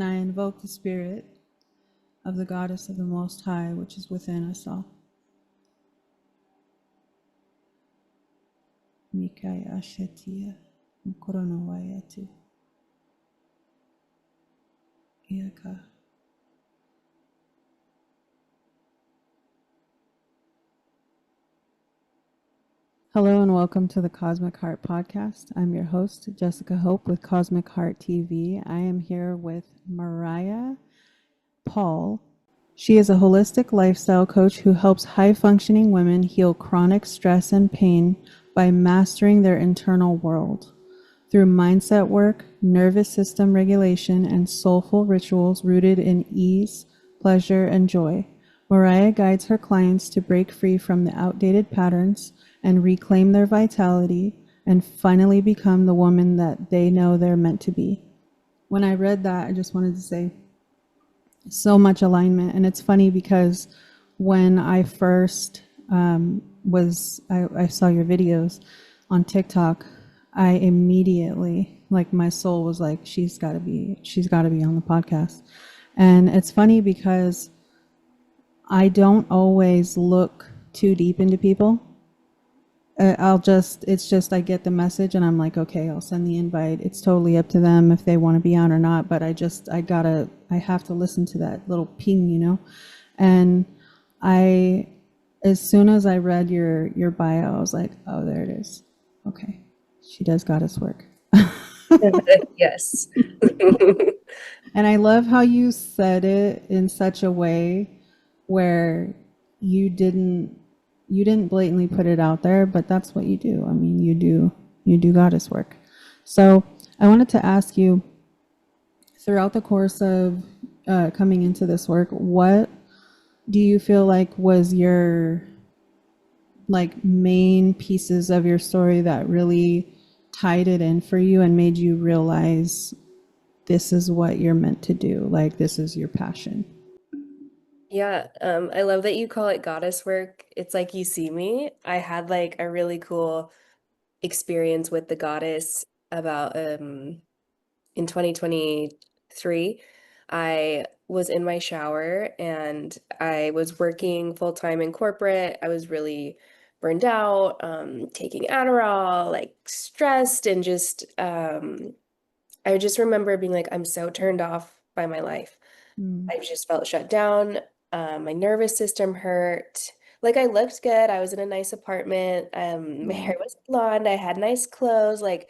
and I invoke the spirit of the goddess of the Most High, which is within us all. Mikai Ashetia, Mkoronowayatu, Iaka. Hello and welcome to the Cosmic Heart Podcast. I'm your host, Jessica Hope with Cosmic Heart TV. I am here with Mariah Paul. She is a holistic lifestyle coach who helps high-functioning women heal chronic stress and pain by mastering their internal world. Through mindset work, nervous system regulation, and soulful rituals rooted in ease, pleasure, and joy, Mariah guides her clients to break free from the outdated patterns and reclaim their vitality and finally become the woman that they know they're meant to be. When I read that, I just wanted to say so much alignment. And it's funny because when I first I saw your videos on TikTok, I immediately, like, my soul was like, she's got to be on the podcast. And it's funny because I don't always look too deep into people. It's just I get the message and I'm like, okay, I'll send the invite. It's totally up to them if they want to be on or not. But I have to listen to that little ping, you know? And as soon as I read your bio, I was like, oh, there it is. Okay. She does goddess work. Yes. And I love how you said it in such a way where you didn't blatantly put it out there, but that's what you do. I mean, you do goddess work. So I wanted to ask you, throughout the course of coming into this work, what do you feel like was your main pieces of your story that really tied it in for you and made you realize this is what you're meant to do, like this is your passion? Yeah, I love that you call it goddess work. It's like you see me. I had like a really cool experience with the goddess about in 2023. I was in my shower and I was working full time in corporate. I was really burned out, taking Adderall, like stressed and just I just remember being like, I'm so turned off by my life. Mm. I just felt shut down. My nervous system hurt. Like I looked good. I was in a nice apartment. My Mm. hair was blonde. I had nice clothes. Like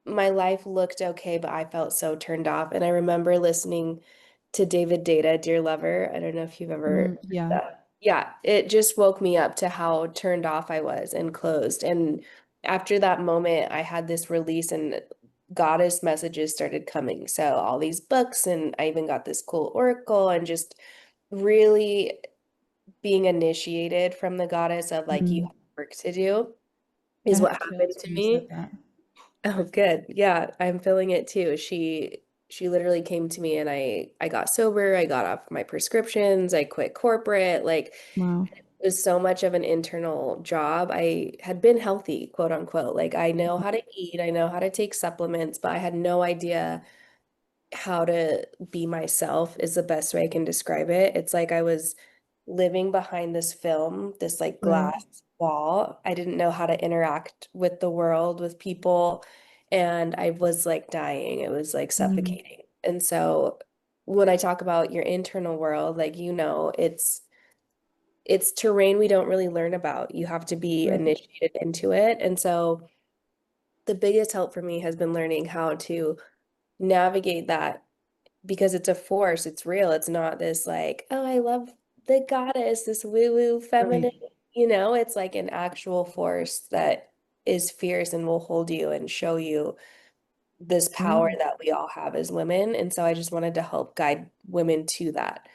my life looked okay, but I felt so turned off. And I remember listening to David Data, Dear Lover. I don't know if you've ever heard Yeah. that. Yeah, it just woke me up to how turned off I was and closed. And after that moment, I had this release and goddess messages started coming. So all these books, and I even got this cool oracle and just really being initiated from the goddess of like, you Mm. have work to do I is what had happened chills to when you said me. that. Oh, good. Yeah, I'm feeling it too. She literally came to me and I got sober, I got off my prescriptions, I quit corporate. Like Wow. it was so much of an internal job. I had been healthy, quote unquote. Like I know how to eat, I know how to take supplements, but I had no idea how to be myself is the best way I can describe it. It's like I was living behind this film, this like Right. glass wall. I didn't know how to interact with the world, with people, and I was like dying. It was like Mm. suffocating. And so when I talk about your internal world, like it's terrain we don't really learn about. You have to be Right. initiated into it. And so the biggest help for me has been learning how to navigate that because it's a force, it's real. It's not this like, oh, I love the goddess, this woo-woo Right. feminine, it's like an actual force that is fierce and will hold you and show you this power Yeah. that we all have as women. And so I just wanted to help guide women to that.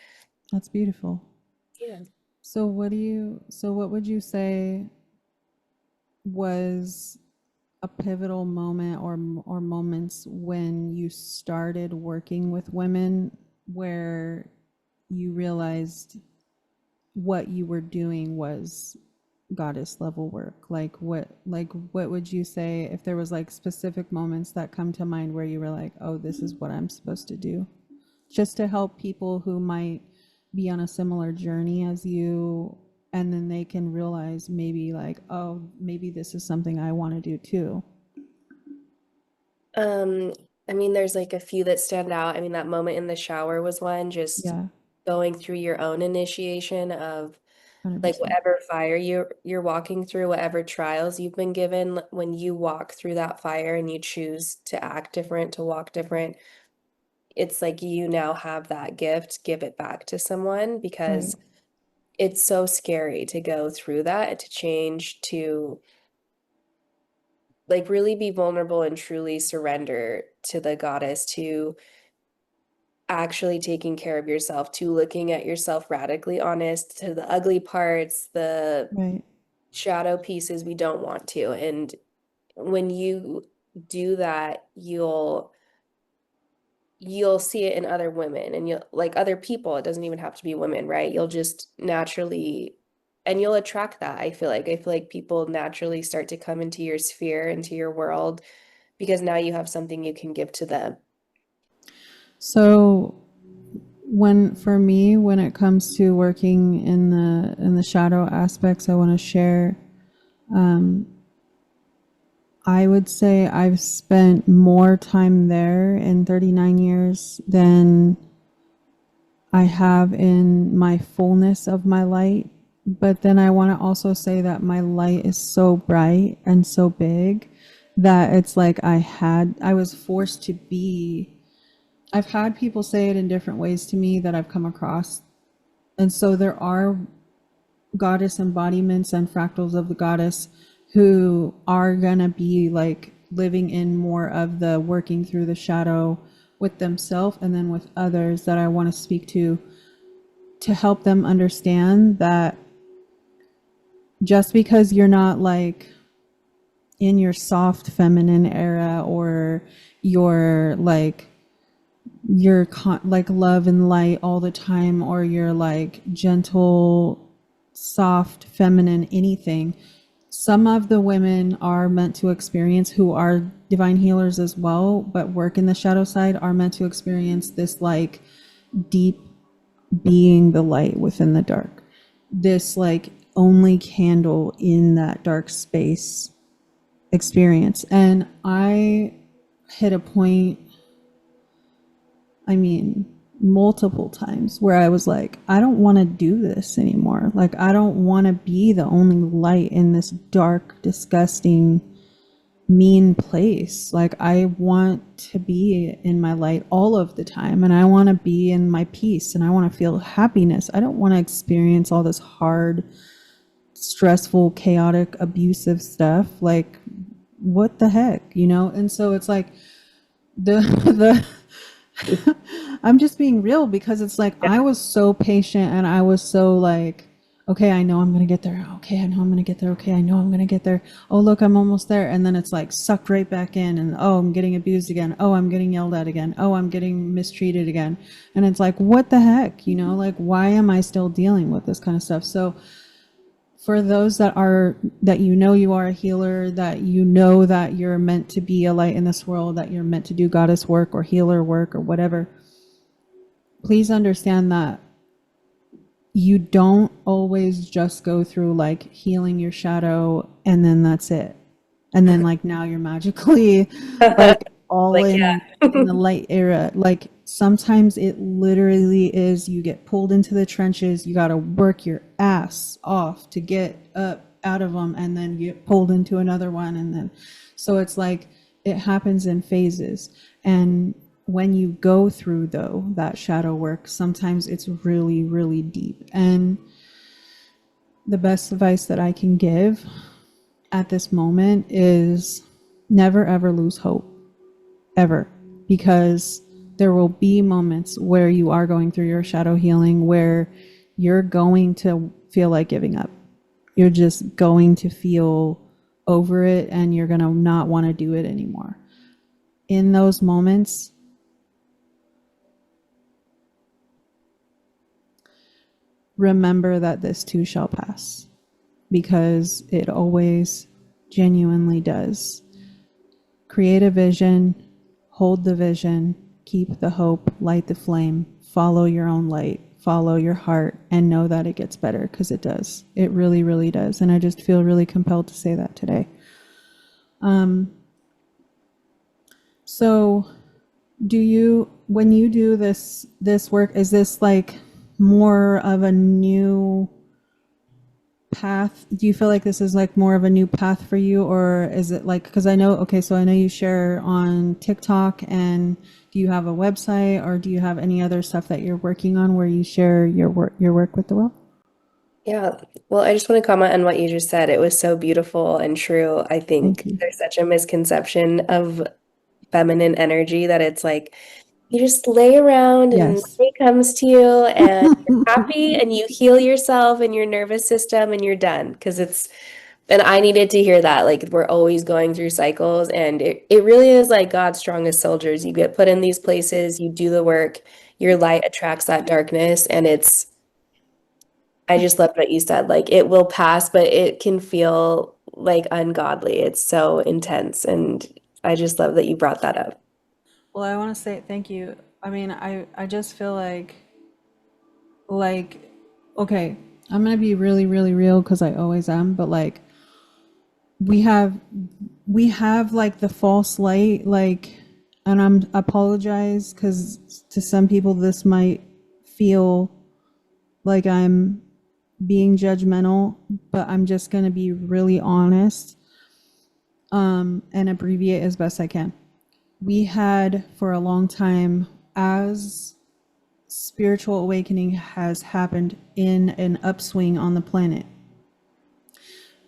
That's beautiful. Yeah. So what would you say was a pivotal moment or moments when you started working with women where you realized what you were doing was goddess level work? What would you say if there was like specific moments that come to mind where you were like, oh, this is what I'm supposed to do? just to help people who might be on a similar journey as you, and then they can realize maybe like, oh, maybe this is something I want to do too. Um, I mean, there's like a few that stand out. I mean, that moment in the shower was one, just Yeah, going through your own initiation of like 100%. whatever fire you're walking through, whatever trials you've been given, when you walk through that fire and you choose to act different, to walk different, it's like you now have that gift, give it back to someone Right. because it's so scary to go through that and to change, to like really be vulnerable and truly surrender to the goddess, to actually taking care of yourself, to looking at yourself radically honest, to the ugly parts, the Right. shadow pieces we don't want to. And when you do that, you'll see it in other women, and you'll like other people. It doesn't even have to be women, right? You'll just naturally, and you'll attract that. I feel like people naturally start to come into your sphere, into your world, because now you have something you can give to them. So when for me, when it comes to working in the shadow aspects, I want to share. I would say I've spent more time there in 39 years than I have in my fullness of my light. But then I want to also say that my light is so bright and so big that it's like I was forced to be. I've had people say it in different ways to me that I've come across. And so there are goddess embodiments and fractals of the goddess who are gonna be like living in more of the working through the shadow with themselves and then with others that I want to speak to help them understand that just because you're not like in your soft feminine era, or you're like like love and light all the time, or you're like gentle, soft, feminine, anything. Some of the women are meant to experience, who are divine healers as well, but work in the shadow side, are meant to experience this like deep being the light within the dark. This like only candle in that dark space experience. And I hit a point, I mean, multiple times where I was like, I don't want to do this anymore. Like, I don't want to be the only light in this dark, disgusting, mean place. Like, I want to be in my light all of the time, and I want to be in my peace, and I want to feel happiness. I don't want to experience all this hard, stressful, chaotic, abusive stuff. Like, what the heck, you know? And so it's like the I'm just being real, because it's like I was so patient and I was so like, okay, I know I'm going to get there. Okay, I know I'm going to get there. Okay, I know I'm going to get there. Oh, look, I'm almost there. And then it's like sucked right back in, and oh, I'm getting abused again. Oh, I'm getting yelled at again. Oh, I'm getting mistreated again. And it's like, what the heck? You know, like, why am I still dealing with this kind of stuff? So for those that you know you are a healer, that you know that you're meant to be a light in this world, that you're meant to do goddess work or healer work or whatever, please understand that you don't always just go through like healing your shadow and then that's it. And then like now you're magically like all Like, in yeah. the light era. Like sometimes it literally is, you get pulled into the trenches, you got to work your ass off to get up out of them, and then you get pulled into another one, and then so it's like it happens in phases. And when you go through though that shadow work, sometimes it's really really deep. And the best advice that I can give at this moment is never ever lose hope, ever, because there will be moments where you are going through your shadow healing where you're going to feel like giving up. You're just going to feel over it and you're going to not want to do it anymore. In those moments, remember that this too shall pass, because it always genuinely does. Create a vision, hold the vision, keep the hope, light the flame, follow your own light, follow your heart, and know that it gets better, because it does. It really, really does. And I just feel really compelled to say that today. So do you, when you do this work, is this like more of a new path? Do you feel like this is like more of a new path for you, or is it like, because I know, okay, so I know you share on TikTok, and do you have a website, or do you have any other stuff that you're working on where you share your work with the world? Yeah. Well, I just want to comment on what you just said. It was so beautiful and true. I Thank think you. there's such a misconception of feminine energy that it's like you just lay around and Yes. nothing comes to you and you're happy and you heal yourself and your nervous system and you're done. Because it's, and I needed to hear that. Like we're always going through cycles and it really is like God's strongest soldiers. You get put in these places, you do the work, your light attracts that darkness, and it's, I just love what you said. Like it will pass, but it can feel like ungodly. It's so intense. And I just love that you brought that up. Well, I want to say thank you. I mean, I just feel like, okay, I'm gonna be really, really real, because I always am, but like, we have like the false light, like, and I'm apologize, because to some people this might feel like I'm being judgmental, but I'm just going to be really honest, and abbreviate as best I can. We had for a long time, as spiritual awakening has happened in an upswing on the planet,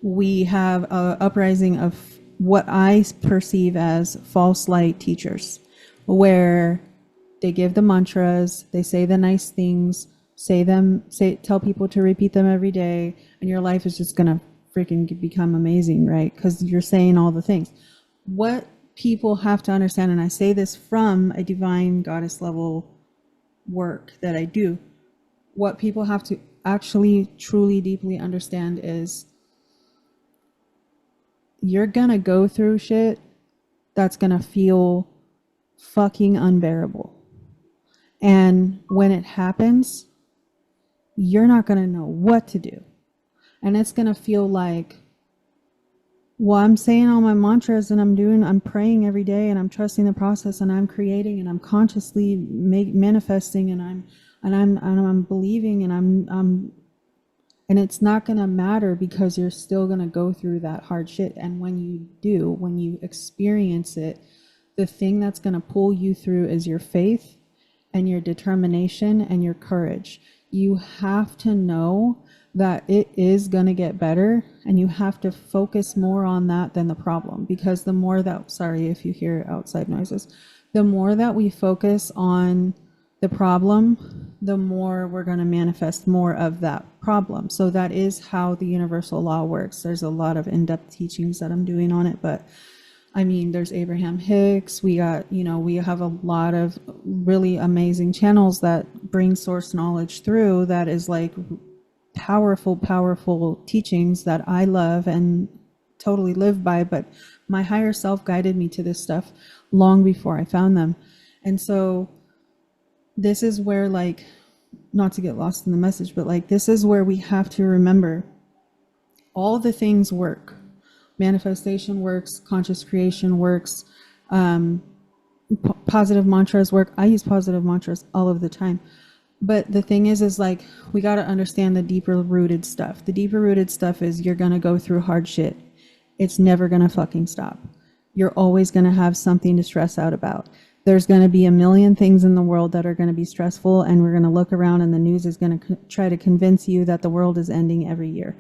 we have a uprising of what I perceive as false light teachers, where they give the mantras, they say the nice things, tell people to repeat them every day, and your life is just gonna freaking become amazing, right? Because you're saying all the things. What people have to understand, and I say this from a divine goddess level work that I do, what people have to actually truly deeply understand is you're gonna go through shit that's gonna feel fucking unbearable. And when it happens, you're not gonna know what to do. And it's gonna feel like, well, I'm saying all my mantras and I'm praying every day and I'm trusting the process and I'm creating and I'm consciously manifesting and I'm believing and and it's not going to matter, because you're still going to go through that hard shit. And when you do, when you experience it, the thing that's going to pull you through is your faith and your determination and your courage. You have to know that it is going to get better, and you have to focus more on that than the problem, because the more that, sorry if you hear outside noises, the more that we focus on the problem, the more we're going to manifest more of that problem. So that is how the universal law works. There's a lot of in-depth teachings that I'm doing on it, but I mean, there's Abraham Hicks. We got, we have a lot of really amazing channels that bring source knowledge through, that is like powerful, powerful teachings that I love and totally live by. But my higher self guided me to this stuff long before I found them. And so this is where, like, not to get lost in the message, but like, this is where we have to remember all the things work. Manifestation works, conscious creation works, positive mantras work. I use positive mantras all of the time. But the thing is like, we got to understand the deeper rooted stuff. The deeper rooted stuff is you're going to go through hard shit. It's never going to fucking stop. You're always going to have something to stress out about. There's going to be a million things in the world that are going to be stressful, and we're going to look around and the news is going to try to convince you that the world is ending every year.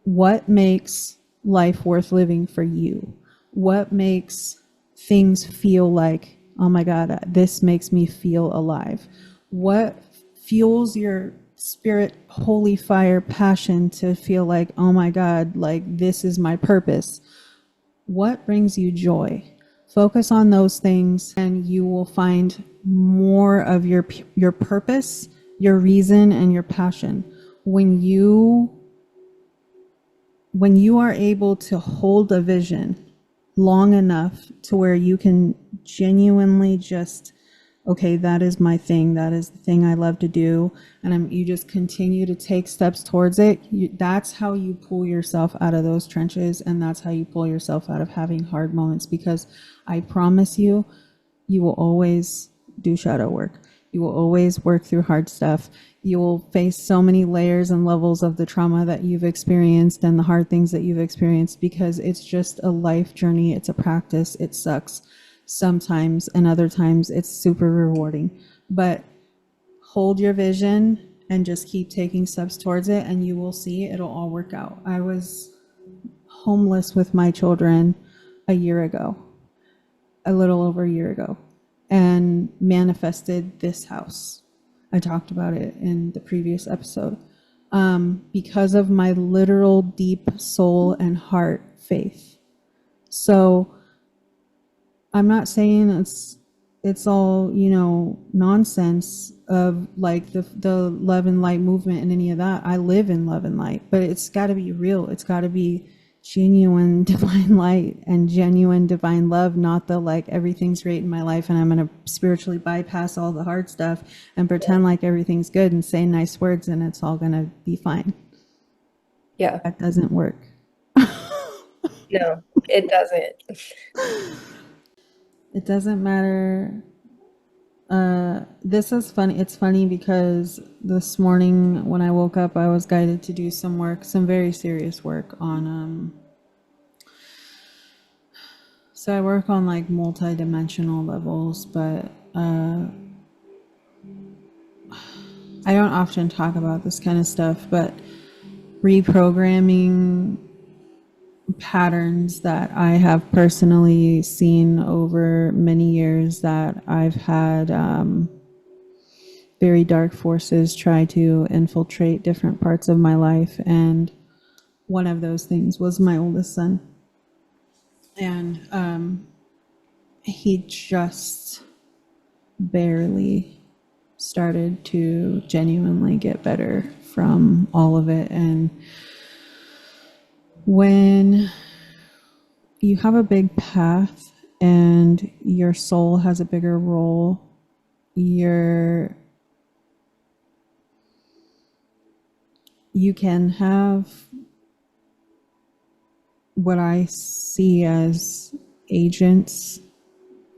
What makes life worth living for you? What makes things feel like, oh my God, this makes me feel alive? What fuels your spirit, holy fire, passion to feel like, oh my God, like this is my purpose? What brings you joy? Focus on those things and you will find more of your purpose, your reason, and your passion. When you are able to hold a vision long enough to where you can genuinely just, okay, that is my thing. That is the thing I love to do. And you just continue to take steps towards it. That's how you pull yourself out of those trenches. And that's how you pull yourself out of having hard moments, because I promise you, you will always do shadow work. You will always work through hard stuff. You will face so many layers and levels of the trauma that you've experienced and the hard things that you've experienced, because it's just a life journey. It's a practice. It sucks sometimes, and other times it's super rewarding. But hold your vision and just keep taking steps towards it, and you will see it'll all work out. I was homeless with my children a year ago, a little over a year ago, and manifested this house. I talked about it in the previous episode. Because of my literal deep soul and heart faith. So I'm not saying it's all, nonsense of like the love and light movement and any of that. I live in love and light, but it's got to be real. It's got to be genuine divine light and genuine divine love, not the like everything's great in my life and I'm going to spiritually bypass all the hard stuff and pretend like everything's good and say nice words and it's all going to be fine. Yeah. That doesn't work. No, it doesn't. It doesn't matter. This is funny. It's funny because this morning when I woke up, I was guided to do some work, some very serious work on, so I work on like multi-dimensional levels, but I don't often talk about this kind of stuff, but reprogramming patterns that I have personally seen over many years that I've had very dark forces try to infiltrate different parts of my life. And one of those things was my oldest son. And he just barely started to genuinely get better from all of it. And when you have a big path and your soul has a bigger role, you can have what I see as agents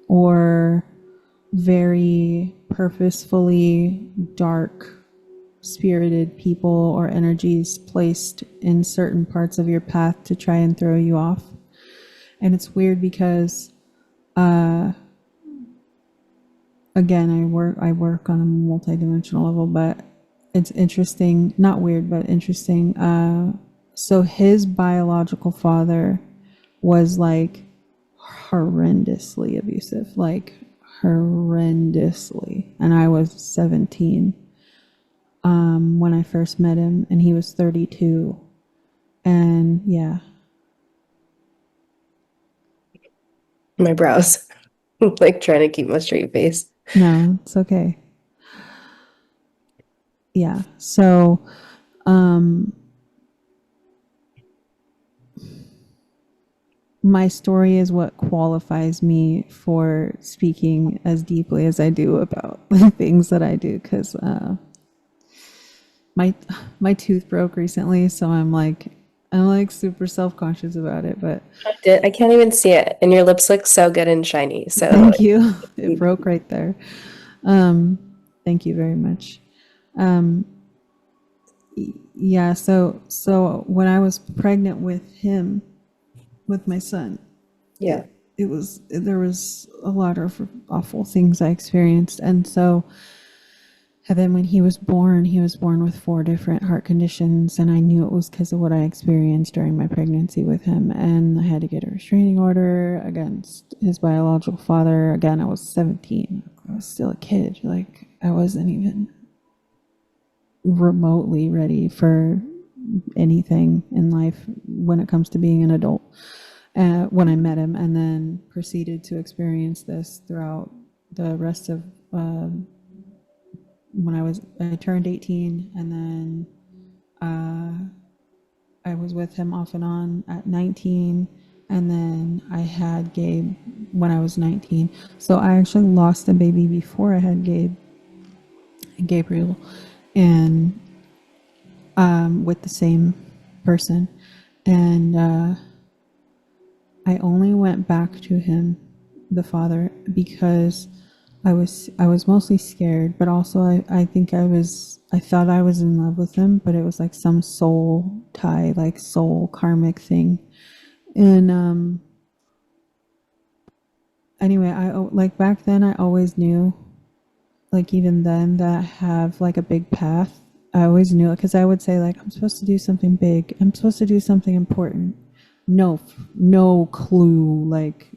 or very purposefully dark spirited people or energies placed in certain parts of your path to try and throw you off. And it's weird because again, I work on a multidimensional level, but it's interesting, not weird, but interesting. So his biological father was like horrendously abusive, like horrendously. And I was 17 when I first met him, and he was 32. And yeah. My brows. Like trying to keep my straight face. No, it's okay. Yeah. So, my story is what qualifies me for speaking as deeply as I do about the things that I do, because my tooth broke recently, so I'm like super self-conscious about it. But I can't even see it, and your lips look so good and shiny. So thank you. It broke right there. Thank you very much. Yeah. So when I was pregnant with him, with my son, yeah. there was a lot of awful things I experienced. And then when he was born with 4 different heart conditions, and I knew it was because of what I experienced during my pregnancy with him. And I had to get a restraining order against his biological father. Again, I was 17. I was still a kid. Like, I wasn't even remotely ready for anything in life when it comes to being an adult. When I met him, and then proceeded to experience this throughout the rest of when I turned 18, and then I was with him off and on at 19, and then I had Gabe when I was 19. So I actually lost a baby before I had Gabriel, and with the same person. And I only went back to him, the father, because I was mostly scared, but also I think I thought I was in love with him, but it was like some soul tie, like soul karmic thing. And anyway, I like back then I always knew, like even then, that I have like a big path. I always knew it because I would say like I'm supposed to do something big. I'm supposed to do something important. No clue like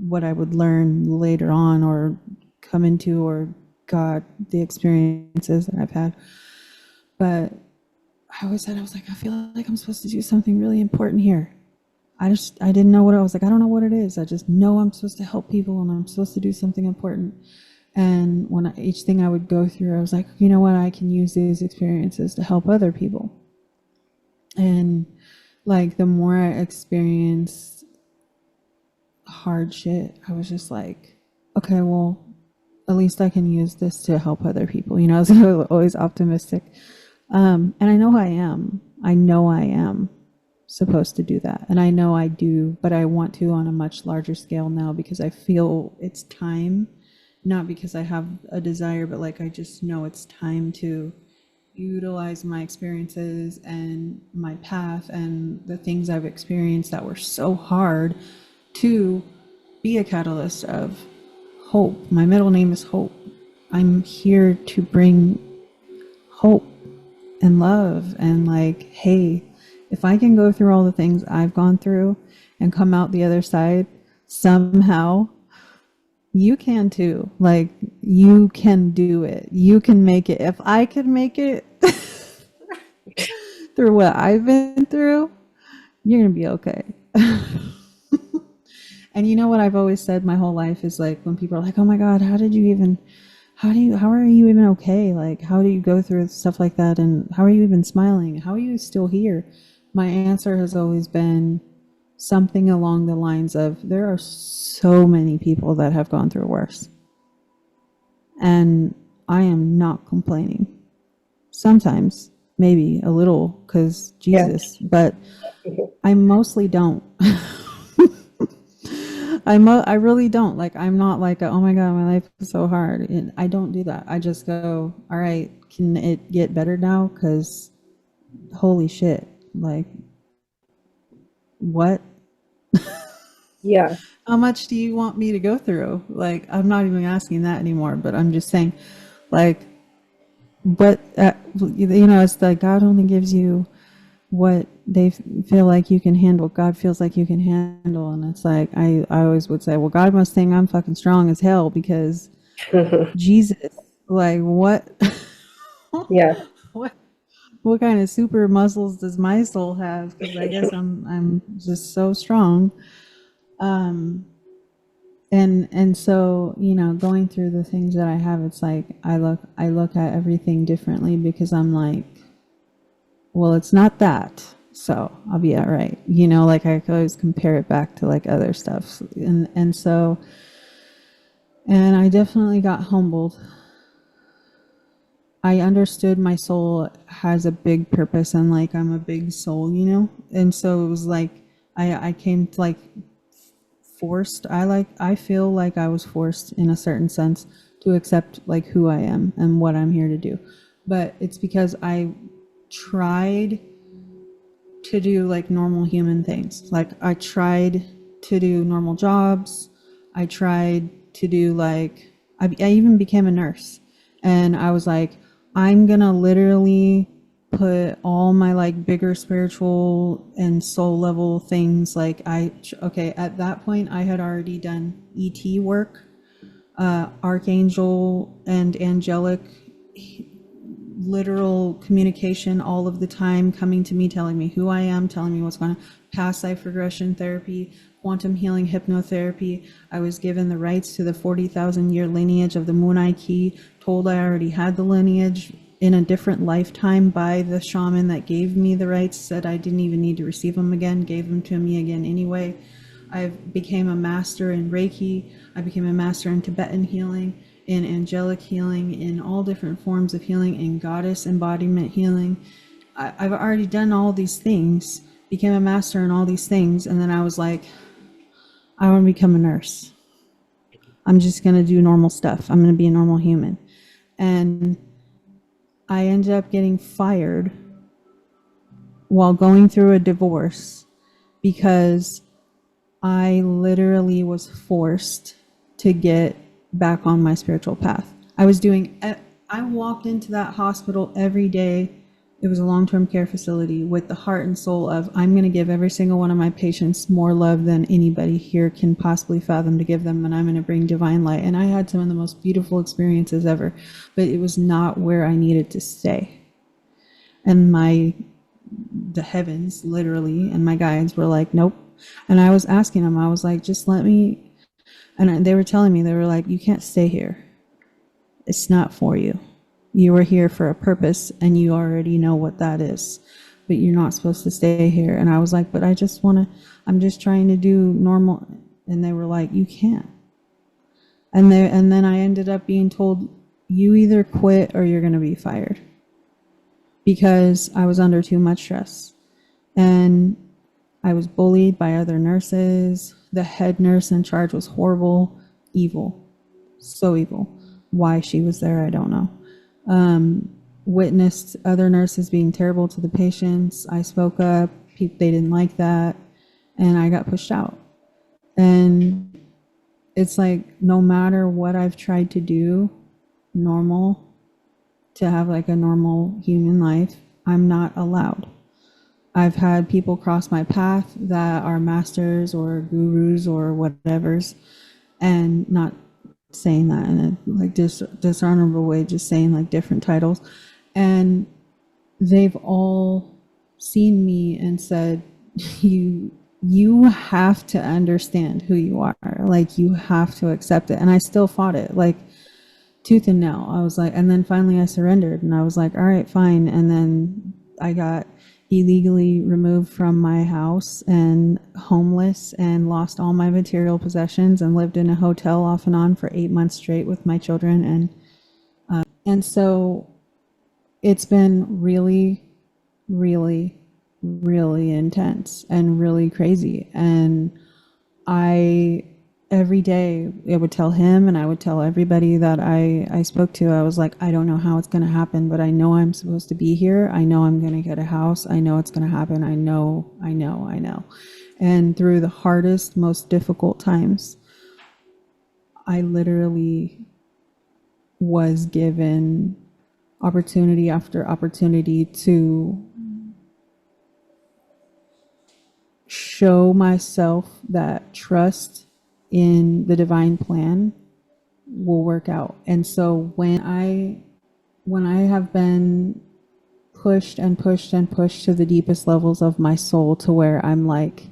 what I would learn later on or come into, or God, the experiences that I've had. But I always said, I was like, I feel like I'm supposed to do something really important here. I didn't know what I was like. I don't know what it is. I just know I'm supposed to help people and I'm supposed to do something important. And each thing I would go through, I was like, you know what? I can use these experiences to help other people. And like the more I experienced hard shit, I was just like, okay, well, at least I can use this to help other people. You know, I was always optimistic. And I know I am. I know I am supposed to do that. And I know I do, but I want to on a much larger scale now because I feel it's time, not because I have a desire, but like I just know it's time to utilize my experiences and my path and the things I've experienced that were so hard to be a catalyst of hope. My middle name is Hope. I'm here to bring hope and love and like, hey, if I can go through all the things I've gone through and come out the other side somehow, you can too. Like, you can do it. You can make it. If I could make it through what I've been through, you're going to be okay. And you know what I've always said my whole life is like when people are like, "Oh my God, how are you even okay? Like, how do you go through stuff like that? And how are you even smiling? How are you still here?" My answer has always been something along the lines of, there are so many people that have gone through worse. And I am not complaining. Sometimes, maybe a little, because Yeah. Jesus, but I mostly don't. I really don't. Like, I'm not like, oh my God, my life is so hard. And I don't do that. I just go, all right, can it get better now? Because holy shit, like, what? Yeah. How much do you want me to go through? Like, I'm not even asking that anymore, but I'm just saying, like, but, you know, it's like God only gives you what they feel like you can handle. God feels like you can handle. And it's like, I always would say, well, God must think I'm fucking strong as hell because Jesus, like, what, Yeah. what, what kind of super muscles does my soul have? Because I guess I'm just so strong. And so, you know, going through the things that I have, it's like I look at everything differently because I'm like, well, it's not that, so I'll be all right. You know, like I could always compare it back to like other stuff, and so, and I definitely got humbled. I understood my soul has a big purpose and like I'm a big soul, you know, and so it was like I came to like forced. I feel like I was forced in a certain sense to accept like who I am and what I'm here to do. But it's because I tried to do like normal human things. Like I tried to do normal jobs. I tried to do like I even became a nurse. And I was like, I'm going to literally put all my like bigger spiritual and soul level things like okay, at that point I had already done ET work, archangel and angelic literal communication all of the time, coming to me, telling me who I am, telling me what's going on, past life regression therapy, quantum healing hypnotherapy. I was given the rights to the 40,000 year lineage of the Moonai Key, told I already had the lineage in a different lifetime by the shaman that gave me the rights, said I didn't even need to receive them again, gave them to me again anyway. I became a master in Reiki. I became a master in Tibetan healing, in angelic healing, in all different forms of healing, in goddess embodiment healing. I've already done all these things, became a master in all these things, and then I was like, I want to become a nurse. I'm just going to do normal stuff. I'm going to be a normal human. And I ended up getting fired while going through a divorce because I literally was forced to get back on my spiritual path. I walked into that hospital every day. It was a long-term care facility with the heart and soul of, I'm going to give every single one of my patients more love than anybody here can possibly fathom to give them, and I'm going to bring divine light. And I had some of the most beautiful experiences ever, but it was not where I needed to stay. And the heavens, literally, and my guides were like, nope. And I was asking them, I was like, just let me, and they were telling me, they were like, you can't stay here. It's not for you. You are here for a purpose, and you already know what that is, but you're not supposed to stay here. And I was like, but I'm just trying to do normal. And they were like, you can't. And then I ended up being told, you either quit or you're going to be fired, because I was under too much stress. And I was bullied by other nurses. The head nurse in charge was horrible, evil, so evil. Why she was there, I don't know. Witnessed other nurses being terrible to the patients. I spoke up. They didn't like that. And I got pushed out. And it's like, no matter what I've tried to do normal, to have like a normal human life, I'm not allowed. I've had people cross my path that are masters or gurus or whatevers, and not saying that in a like dishonorable way, just saying like different titles. And they've all seen me and said, you have to understand who you are. Like, you have to accept it. And I still fought it, like tooth and nail. I was like, and then finally I surrendered, and I was like, all right, fine. And then I got illegally removed from my house and homeless and lost all my material possessions and lived in a hotel off and on for 8 months straight with my children. And so it's been really, really, really intense and really crazy. And every day I would tell him, and I would tell everybody that I spoke to, I was like, I don't know how it's going to happen, but I know I'm supposed to be here. I know I'm going to get a house. I know it's going to happen. I know. And through the hardest, most difficult times, I literally was given opportunity after opportunity to show myself that trust in the divine plan will work out. And so when I have been pushed and pushed and pushed to the deepest levels of my soul, to where I'm like,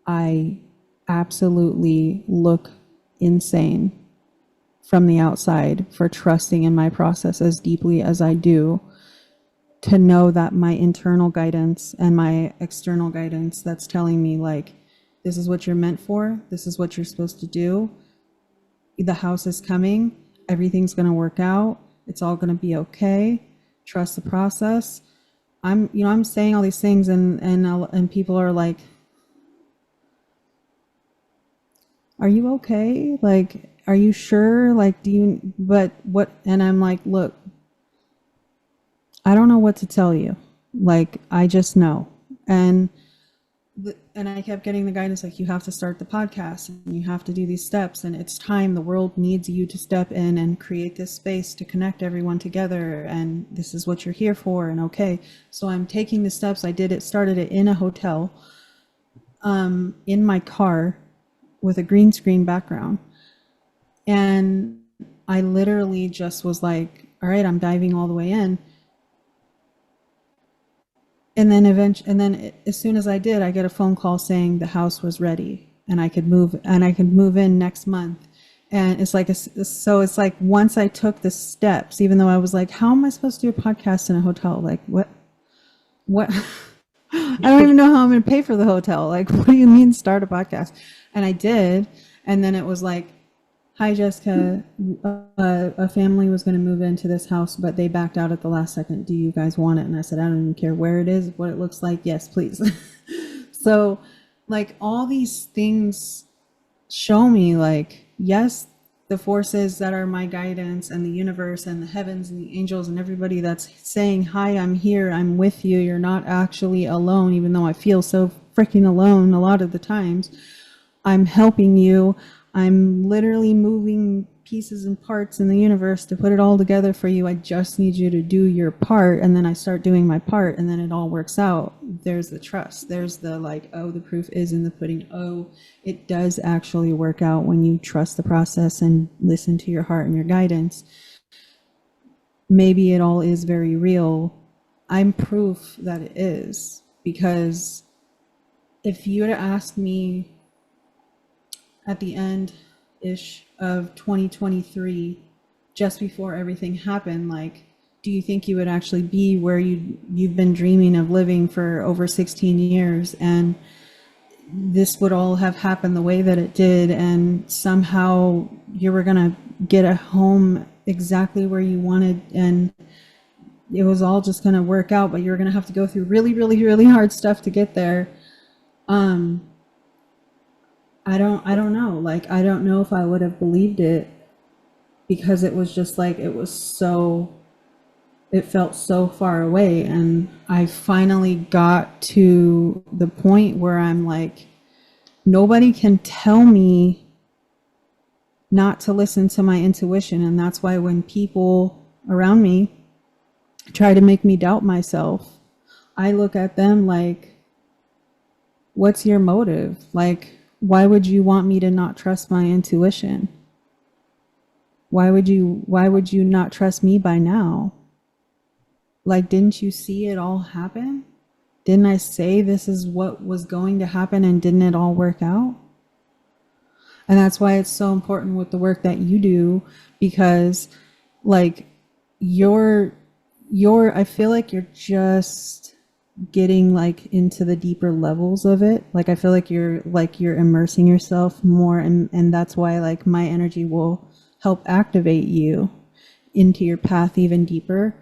I absolutely look insane from the outside for trusting in my process as deeply as I do, to know that my internal guidance and my external guidance that's telling me, like, this is what you're meant for, this is what you're supposed to do, the house is coming, everything's going to work out, it's all going to be okay, trust the process. I'm saying all these things, and people are like, are you okay? Like, are you sure? Like, but what? And I'm like, look, I don't know what to tell you. Like, I just know. And I kept getting the guidance, like, you have to start the podcast and you have to do these steps, and it's time. The world needs you to step in and create this space to connect everyone together, and this is what you're here for. And okay, so I'm taking the steps. Started it in a hotel, in my car with a green screen background. And I literally just was like, all right, I'm diving all the way in. And then as soon as I did, I get a phone call saying the house was ready and I could move in next month. And it's like, so it's like, once I took the steps, even though I was like, how am I supposed to do a podcast in a hotel? Like, what, I don't even know how I'm going to pay for the hotel. Like, what do you mean start a podcast? And I did. And then it was like, hi, Jessica. A family was going to move into this house, but they backed out at the last second. Do you guys want it? And I said, I don't even care where it is, what it looks like. Yes, please. So, like, all these things show me, like, yes, the forces that are my guidance and the universe and the heavens and the angels and everybody that's saying, hi, I'm here, I'm with you, you're not actually alone, even though I feel so freaking alone a lot of the times. I'm helping you. I'm literally moving pieces and parts in the universe to put it all together for you. I just need you to do your part. And then I start doing my part, and then it all works out. There's the trust. There's the like, oh, the proof is in the pudding. Oh, it does actually work out when you trust the process and listen to your heart and your guidance. Maybe it all is very real. I'm proof that it is, because if you had asked me at the end ish of 2023, just before everything happened, like, do you think you would actually be where you've been dreaming of living for over 16 years, and this would all have happened the way that it did, and somehow you were going to get a home exactly where you wanted, and it was all just going to work out, but you were going to have to go through really, really, really hard stuff to get there. I don't know. Like, I don't know if I would have believed it, because it was just like, it felt so far away. And I finally got to the point where I'm like, nobody can tell me not to listen to my intuition. And that's why when people around me try to make me doubt myself, I look at them like, what's your motive? Like, why would you want me to not trust my intuition? Why would you not trust me by now? Like, didn't you see it all happen? Didn't I say this is what was going to happen, and didn't it all work out? And that's why it's so important with the work that you do, because like, you're I feel like you're just getting like into the deeper levels of it. Like, I feel like you're immersing yourself more, and that's why like my energy will help activate you into your path even deeper.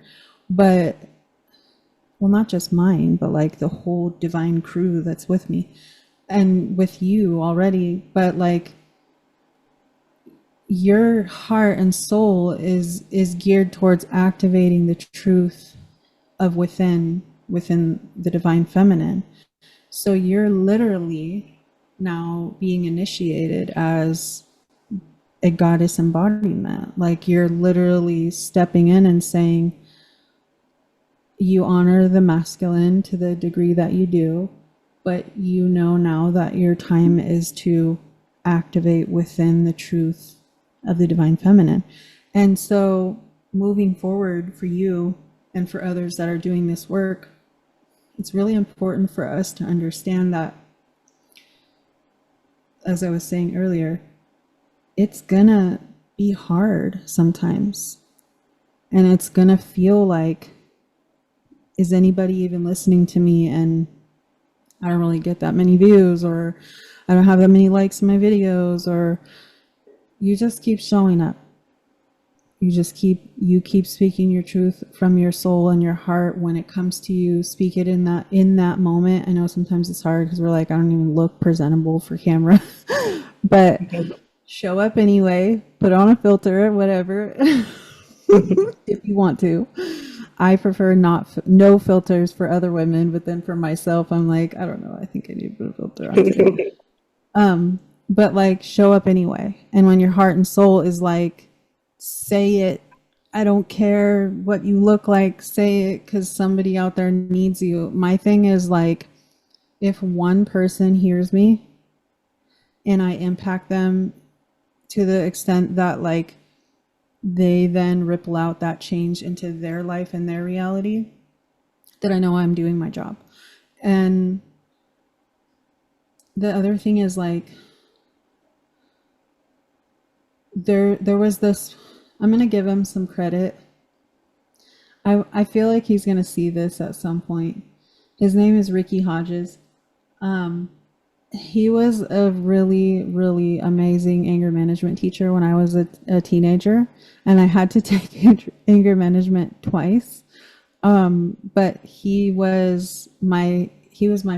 But, well, not just mine, but like the whole divine crew that's with me and with you already. But like, your heart and soul is geared towards activating the truth of within the divine feminine. So you're literally now being initiated as a goddess embodiment. Like, you're literally stepping in and saying, you honor the masculine to the degree that you do, but you know now that your time is to activate within the truth of the divine feminine. And so, moving forward for you and for others that are doing this work, it's really important for us to understand that, as I was saying earlier, it's gonna be hard sometimes. And it's gonna feel like, is anybody even listening to me? And I don't really get that many views, or I don't have that many likes in my videos, or you just keep showing up. You keep speaking your truth from your soul and your heart. When it comes to you, speak it in that moment. I know sometimes it's hard because we're like, I don't even look presentable for camera. But show up anyway, put on a filter, whatever. If you want to. I prefer no filters for other women, but then for myself, I'm like, I don't know, I think I need to put a filter on too. But like, show up anyway. And when your heart and soul is like, say it. I don't care what you look like, say it, because somebody out there needs you. My thing is like, if one person hears me and I impact them to the extent that like they then ripple out that change into their life and their reality, that I know I'm doing my job. And the other thing is like, there was this, I'm gonna give him some credit. I feel like he's gonna see this at some point. His name is Ricky Hodges. Um, he was a really, really amazing anger management teacher when I was a teenager, and I had to take anger management twice. But he was my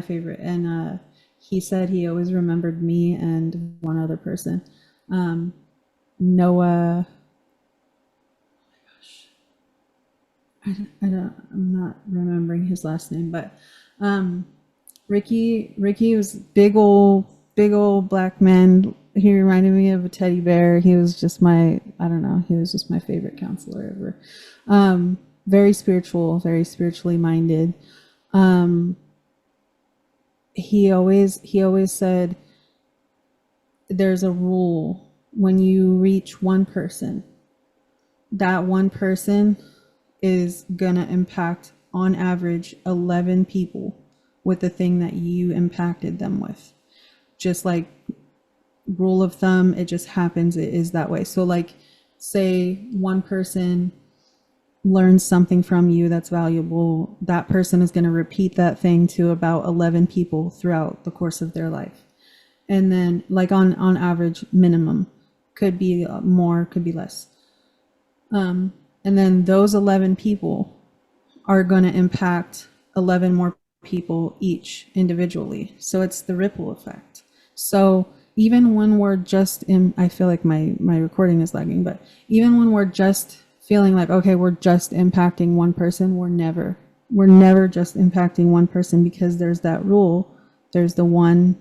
favorite, and he said he always remembered me and one other person, um, Noah. I'm not remembering his last name, but um, Ricky was big old black man. He reminded me of a teddy bear. He was just I don't know, he was just my favorite counselor ever. Very spiritual, very spiritually minded. Um, he always said there's a rule when you reach one person, that one person is gonna impact on average 11 people with the thing that you impacted them with. Just like rule of thumb, it just happens, it is that way. So like say one person learns something from you that's valuable, that person is going to repeat that thing to about 11 people throughout the course of their life. And then like on average minimum, could be more, could be less. And then those 11 people are going to impact 11 more people each individually. So it's the ripple effect. So even when we're just in, I feel like my recording is lagging, but even when we're just feeling like, okay, we're just impacting one person, we're never just impacting one person, because there's that rule. There's the one,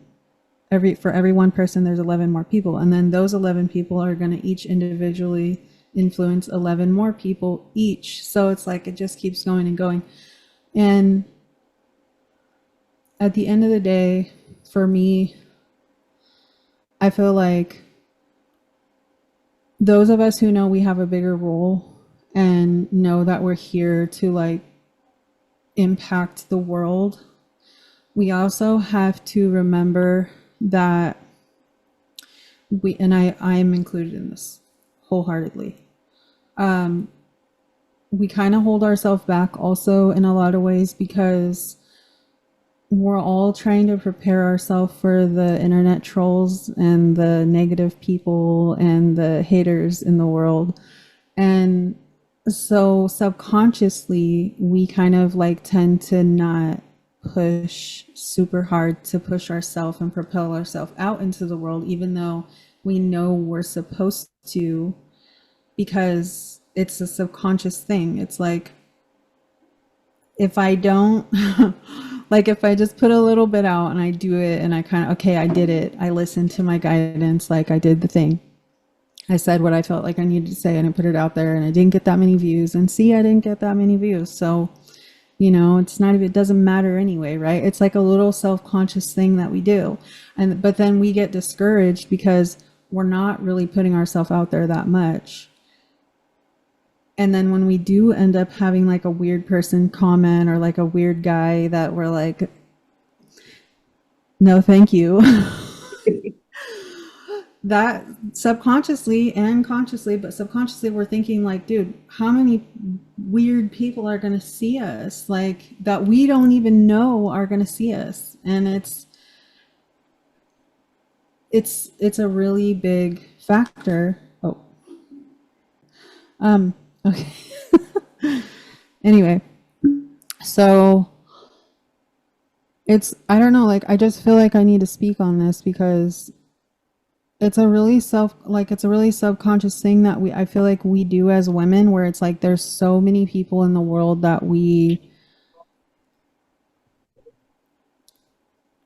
for every one person, there's 11 more people. And then those 11 people are going to each individually influence 11 more people each. So it's like, it just keeps going and going. And at the end of the day, for me, I feel like those of us who know we have a bigger role and know that we're here to like impact the world, we also have to remember that and I'm included in this wholeheartedly. We kind of hold ourselves back also in a lot of ways, because we're all trying to prepare ourselves for the internet trolls and the negative people and the haters in the world. And so subconsciously, we kind of like tend to not push super hard to push ourselves and propel ourselves out into the world, even though we know we're supposed to, because it's a subconscious thing. It's like, if I don't, like if I just put a little bit out and I do it and I kind of, okay, I did it. I listened to my guidance, like I did the thing. I said what I felt like I needed to say and I put it out there and I didn't get that many views. And see, I didn't get that many views. So, you know, it's not even, it doesn't matter anyway, right? It's like a little self-conscious thing that we do. But then we get discouraged because we're not really putting ourselves out there that much. And then when we do end up having like a weird person comment or like a weird guy that we're like, no, thank you. That subconsciously and consciously, but subconsciously, we're thinking like, dude, how many weird people are going to see us, like that we don't even know are going to see us? And it's a really big factor. Oh, okay. Anyway, so I don't know, like I just feel like I need to speak on this because it's a really subconscious thing that I feel like we do as women, where it's like there's so many people in the world that we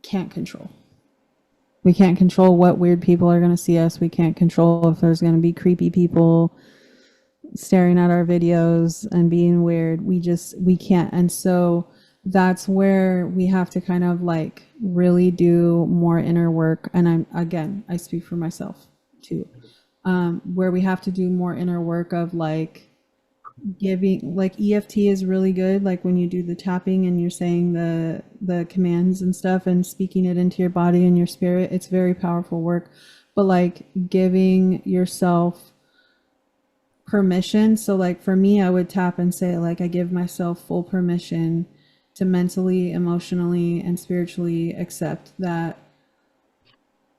can't control. We can't control what weird people are going to see us. We can't control if there's going to be creepy people staring at our videos and being weird. We can't. And so that's where we have to kind of like really do more inner work. And I speak for myself too, where we have to do more inner work of like giving, like EFT is really good. Like when you do the tapping and you're saying the commands and stuff and speaking it into your body and your spirit, it's very powerful work. But like giving yourself permission. So like for me, I would tap and say like I give myself full permission to mentally, emotionally, and spiritually accept that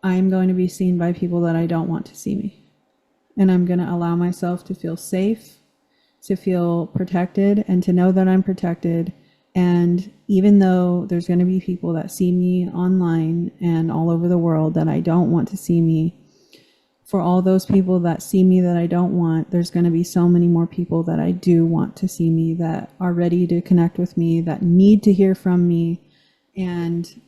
I'm going to be seen by people that I don't want to see me. And I'm going to allow myself to feel safe, to feel protected, and to know that I'm protected. And even though there's going to be people that see me online and all over the world that I don't want to see me, for all those people that see me that I don't want, there's going to be so many more people that I do want to see me, that are ready to connect with me, that need to hear from me. And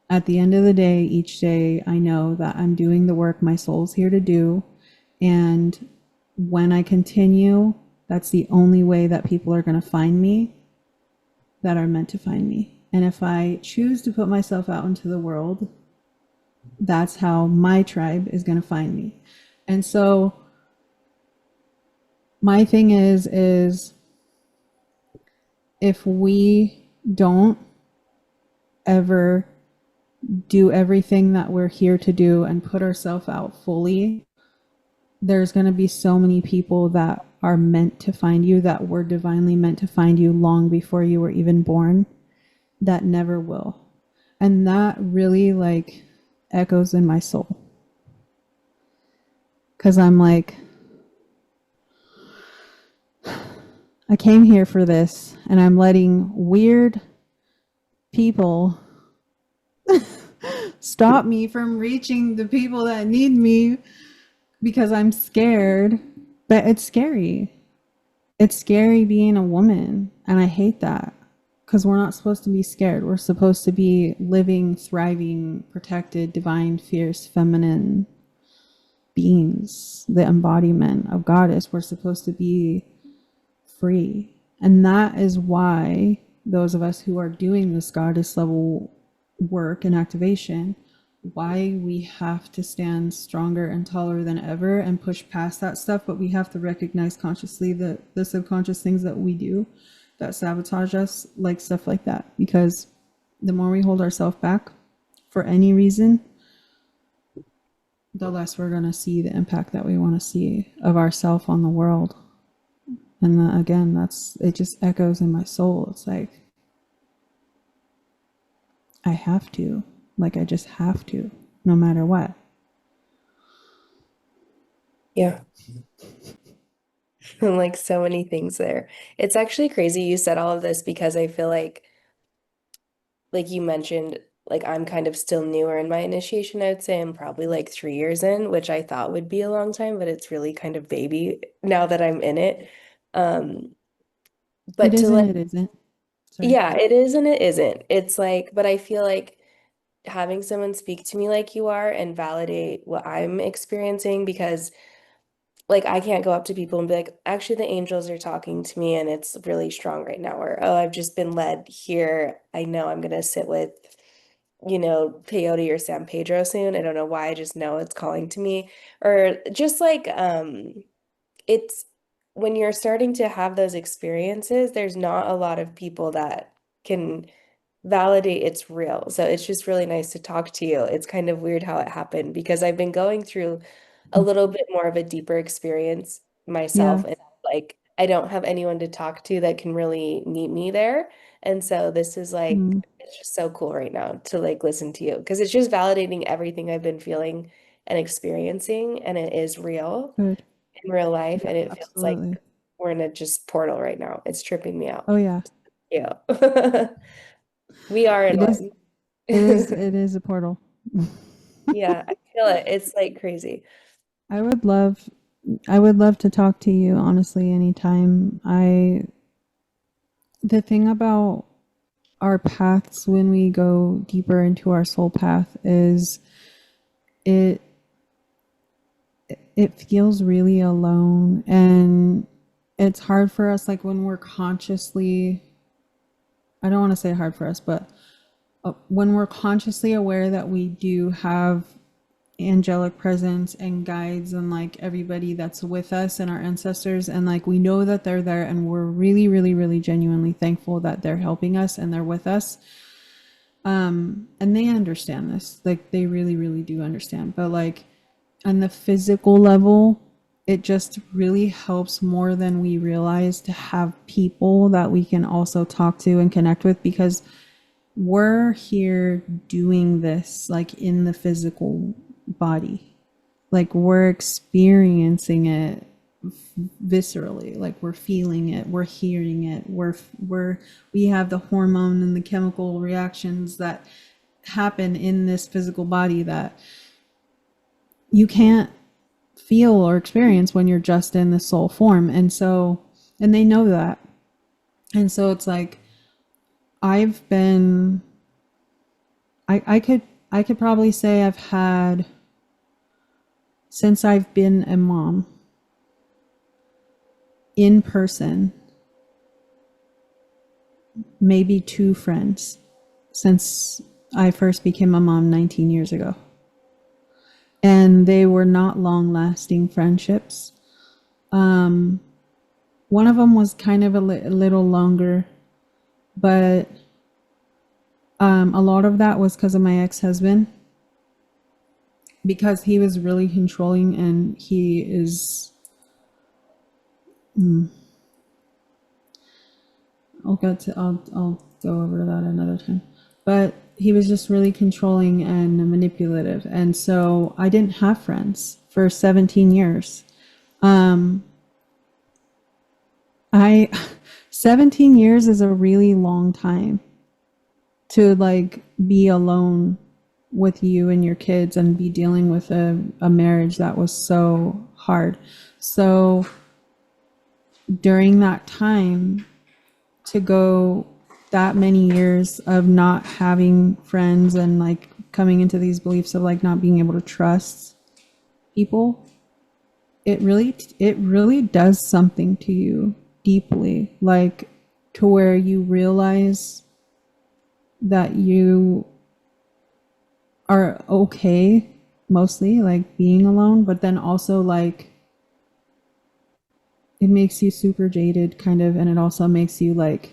at the end of the day, each day, I know that I'm doing the work my soul's here to do. And when I continue, that's the only way that people are going to find me that are meant to find me. And if I choose to put myself out into the world, that's how my tribe is going to find me. And so my thing is if we don't ever do everything that we're here to do and put ourselves out fully, there's going to be so many people that are meant to find you, that were divinely meant to find you long before you were even born, that never will. And that really like echoes in my soul. Because I'm like, I came here for this, and I'm letting weird people stop me from reaching the people that need me because I'm scared. But it's scary. It's scary being a woman, and I hate that, because we're not supposed to be scared. We're supposed to be living, thriving, protected, divine, fierce, feminine beings, the embodiment of goddess. We're supposed to be free. And that is why those of us who are doing this goddess level work and activation, why we have to stand stronger and taller than ever and push past that stuff. But we have to recognize consciously the subconscious things that we do that sabotage us, like stuff like that. Because the more we hold ourselves back for any reason, the less we're going to see the impact that we want to see of ourselves on the world. And again, it just echoes in my soul. It's like, I have to. Like, I just have to, no matter what. Yeah. Like so many things there. It's actually crazy you said all of this because I feel like you mentioned, like I'm kind of still newer in my initiation. I would say I'm probably like 3 years in, which I thought would be a long time, but it's really kind of baby now that I'm in it. Um, It but to is and like, it isn't. Sorry. yeah, it is and it isn't. It's like, but I feel like having someone speak to me like you are and validate what I'm experiencing, because like I can't go up to people and be like, actually, the angels are talking to me and it's really strong right now. Or, oh, I've just been led here. I know I'm gonna sit with, peyote or San Pedro soon. I don't know why, I just know it's calling to me. Or just like it's when you're starting to have those experiences, there's not a lot of people that can validate it's real. So it's just really nice to talk to you. It's kind of weird how it happened because I've been going through a little bit more of a deeper experience Yeah. myself, and like I don't have anyone to talk to that can really meet me there. And so this is like Mm, it's just so cool right now to like listen to you because it's just validating everything I've been feeling and experiencing, and it is real good. in real life, Yeah, and it feels like absolutely. we're in a just portal right now. It's tripping me out. Oh yeah. Yeah. We are in It is one. it is a portal. Yeah, I feel it. It's like crazy. I would love I would love to talk to you honestly anytime. The thing about our paths when we go deeper into our soul path is it it feels really alone, and it's hard for us, like when we're consciously, I don't want to say hard for us, but when we're consciously aware that we do have angelic presence and guides and like everybody that's with us and our ancestors, and like we know that they're there and we're really really really genuinely thankful that they're helping us and they're with us, and they understand this, like they really really do understand. But like on the physical level, it just really helps more than we realize to have people that we can also talk to and connect with, because we're here doing this like in the physical body. Like we're experiencing it viscerally, like we're feeling it, we're hearing it, we have the hormone and the chemical reactions that happen in this physical body that you can't feel or experience when you're just in the soul form. And so, and they know that. And so it's like, I've been, I could, I could probably say I've had, since I've been a mom in person, maybe 2 friends since I first became a mom 19 years ago. And they were not long lasting friendships. One of them was kind of a little longer, but a lot of that was because of my ex-husband, because he was really controlling, and he is, I'll go over that another time. But he was just really controlling and manipulative. And so I didn't have friends for 17 years. I 17 years is a really long time to like be alone with you and your kids and be dealing with a marriage that was so hard. So during that time, to go that many years of not having friends and like coming into these beliefs of like not being able to trust people, it really does something to you deeply, like to where you realize that you are okay mostly like being alone, but then also like it makes you super jaded kind of, and it also makes you like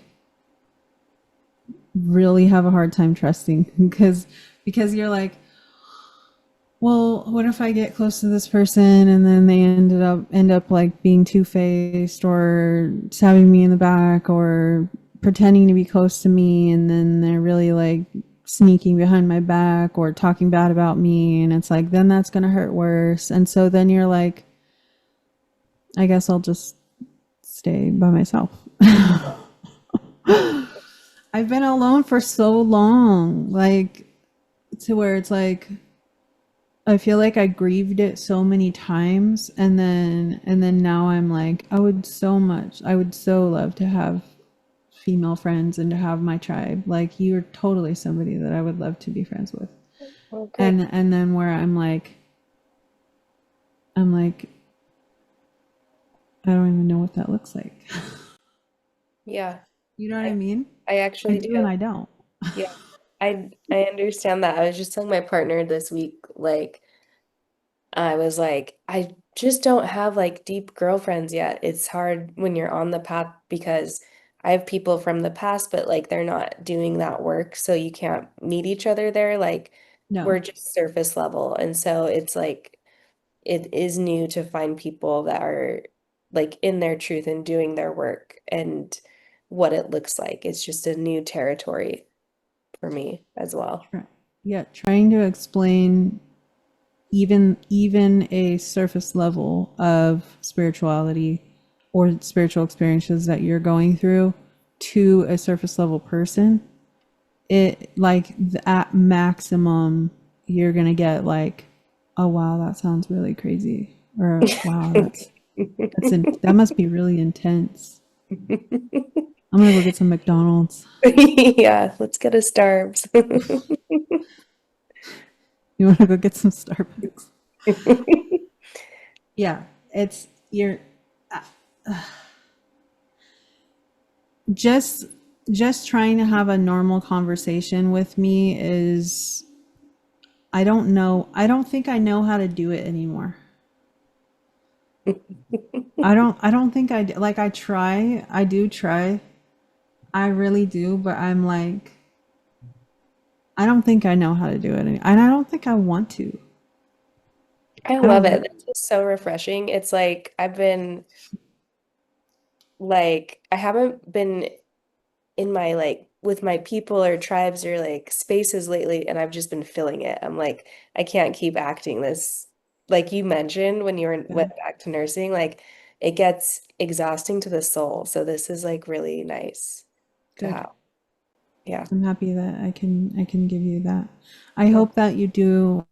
really have a hard time trusting because you're like, well, what if I get close to this person and then they end up like being two-faced or stabbing me in the back or pretending to be close to me, and then they're really like sneaking behind my back or talking bad about me, and it's like then that's going to hurt worse. And so then you're like, I guess I'll just stay by myself. I've been alone for so long, like to where it's like I feel like I grieved it so many times, and then now I'm like I would so love to have female friends and to have my tribe. Like you're totally somebody that I would love to be friends with. Okay. And then where I'm like I don't even know what that looks like. Yeah. You know what I I mean? I I actually do and do. I don't. Yeah. I understand that. I was just telling my partner this week, like I was like, I just don't have like deep girlfriends yet. It's hard when you're on the path because I have people from the past, but like they're not doing that work, so you can't meet each other there. Like we're No. just surface level. And so it's like it is new to find people that are like in their truth and doing their work and what it looks like. It's just a new territory for me as well. Yeah, trying to explain even a surface level of spirituality or spiritual experiences that you're going through to a surface level person, it like at maximum you're gonna get like, oh wow, that sounds really crazy, or wow, that must be really intense. I'm gonna go get some McDonald's. Yeah, let's get a Starbucks. You want to go get some Starbucks? Yeah, it's you're just just trying to have a normal conversation with me is, I don't know, I don't think I know how to do it anymore. I don't think like I do try, I really do, but I'm like I don't think I know how to do it and I don't think I want to. I I love don't it. know. That's just so refreshing. It's like I've been like I haven't been in my like with my people or tribes or like spaces lately, and I've just been feeling it. I'm like, I can't keep acting this. Like you mentioned when Yeah, went back to nursing, like it gets exhausting to the soul. So this is like really nice to good. have. Yeah. I'm happy that I can give you that. I Yeah. hope that you do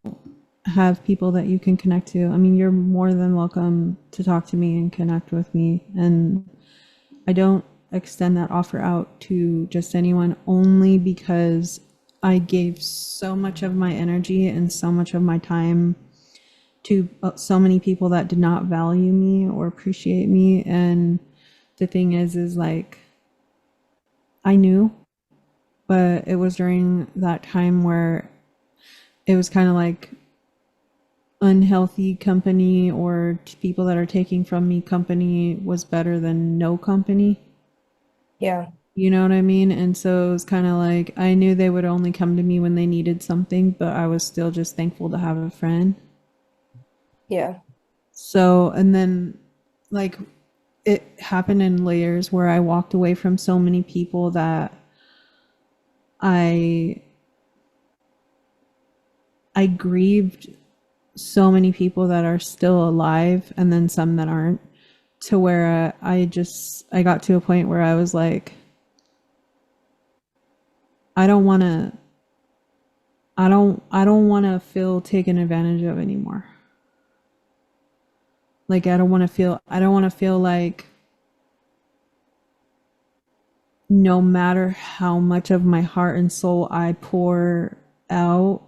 have people that you can connect to. I mean, you're more than welcome to talk to me and connect with me. And I don't extend that offer out to just anyone only because I gave so much of my energy and so much of my time to so many people that did not value me or appreciate me. And the thing is like, I knew, but it was during that time where it was kind of like unhealthy company or people that are taking from me company was better than no company. Yeah. You know what I mean? And so it was kind of like I knew they would only come to me when they needed something, but I was still just thankful to have a friend. Yeah. So, and then like it happened in layers where I walked away from so many people that I I grieved so many people that are still alive and then some that aren't, to where I got to a point where I was like, I don't want to I don't want to feel taken advantage of anymore. Like I don't want to feel like no matter how much of my heart and soul I pour out,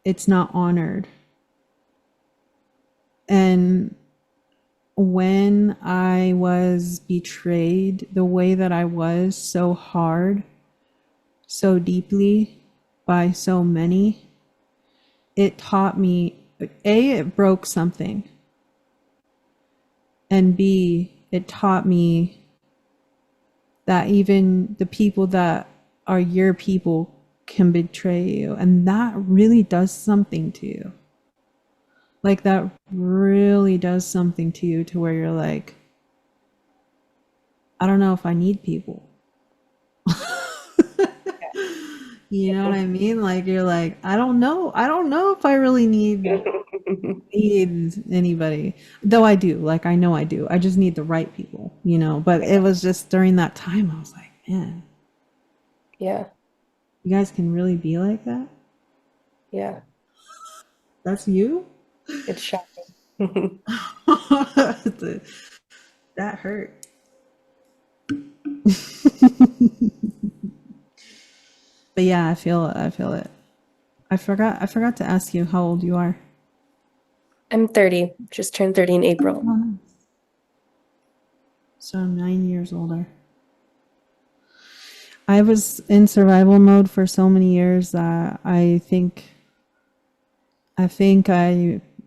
it's not honored. And when I was betrayed the way that I was, so hard, so deeply, by so many, it taught me, A, it broke something, and B, it taught me that even the people that are your people can betray you. And that really does something to you. Like, that really does something to you to where you're like, I don't know if I need people. You know what I mean? Like, you're like, I don't know. I don't know if I really need anybody. Though I do. Like, I know I do. I just need the right people, you know? But it was just during that time, I was like, man, Yeah. you guys can really be like that? Yeah. That's you? It's shocking. That hurt. But yeah, I feel it. I forgot to ask you how old you are. I'm 30, just turned 30 in April. Oh, so I'm 9 years older. I was in survival mode for so many years that I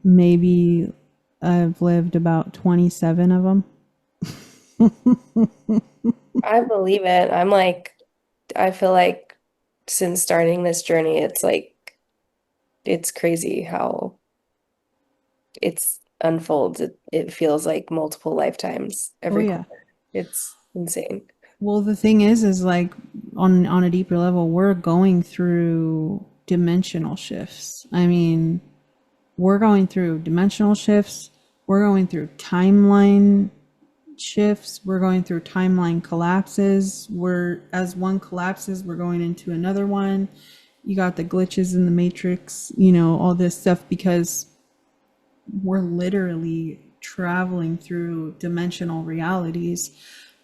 maybe I've lived about 27 of them. I believe it. I'm like, I feel like since starting this journey, it's like, it's crazy how it's unfolds. It feels like multiple lifetimes Oh every yeah. quarter. It's insane. Well, the thing is like on a deeper level, we're going through dimensional shifts. I mean, we're going through dimensional shifts. We're going through timeline shifts. We're going through timeline collapses. We're as one collapses, we're going into another one. You got the glitches in the matrix, you know, all this stuff because we're literally traveling through dimensional realities.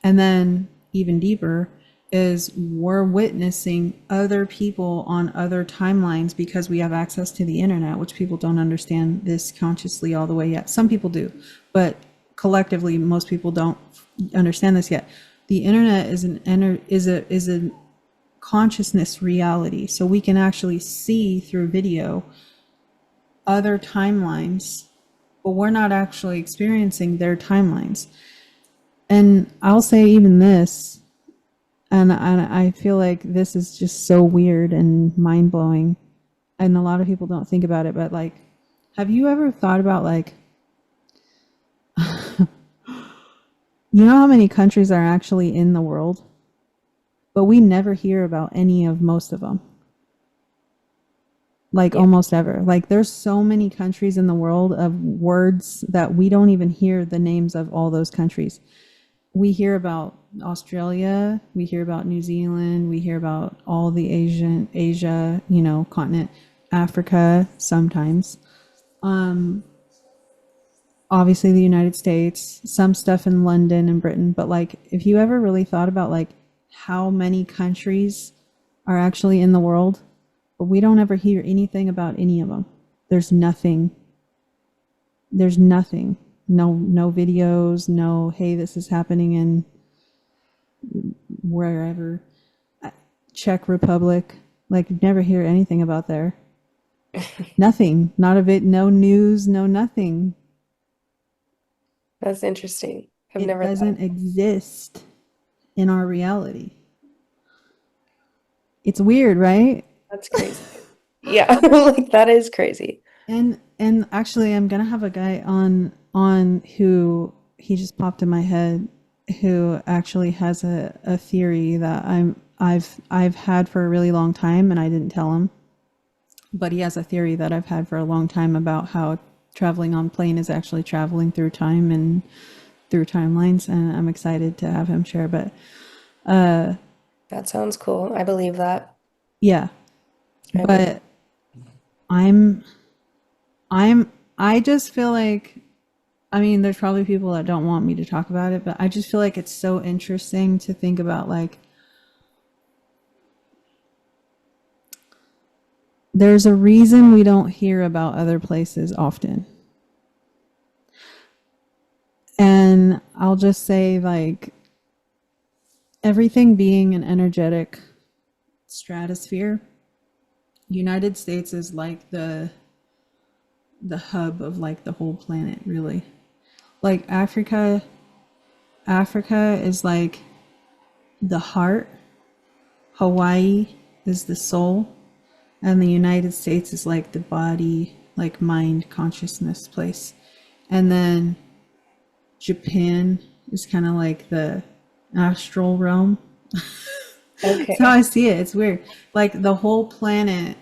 And then even deeper is we're witnessing other people on other timelines because we have access to the internet, which people don't understand this consciously all the way yet. Some people do, but collectively most people don't understand this yet. The internet is a consciousness reality. So we can actually see through video other timelines, but we're not actually experiencing their timelines. And I'll say even this, and I feel like this is just so weird and mind blowing, and a lot of people don't think about it, but like Have you ever thought about like, you know how many countries are actually in the world? But we never hear about any of most of them. Like Yeah, almost ever. Like there's so many countries in the world of words that we don't even hear the names of all those countries. We hear about Australia, we hear about New Zealand, we hear about all the Asia, continent, Africa sometimes. Obviously the United States, some stuff in London and Britain, but like if you ever really thought about like how many countries are actually in the world, but we don't ever hear anything about any of them. There's nothing. There's nothing. No videos, no hey this is happening in wherever. Czech Republic, like never hear anything about there. Nothing. Not a bit, no news, no nothing. that's interesting. I've It never thought of doesn't exist in our reality. It's weird, right? that's crazy. Yeah, like that is crazy. And actually I'm gonna have a guy on who he just popped in my head who actually has a theory that I've had for a really long time and I didn't tell him. But he has a theory that I've had for a long time about how traveling on plane is actually traveling through time and through timelines, and I'm excited to have him share. But That sounds cool. I believe that. yeah, I believe. but I'm I just feel like, I mean, there's probably people that don't want me to talk about it, but I just feel like it's so interesting to think about like there's a reason we don't hear about other places often. And I'll just say like everything being an energetic stratosphere, United States is like the hub of like the whole planet, really. Like Africa is like the heart, Hawaii is the soul, and the United States is like the body, like mind, consciousness place. And then Japan is kind of like the astral realm. That's how Okay. I see it. It's weird. Like the whole planet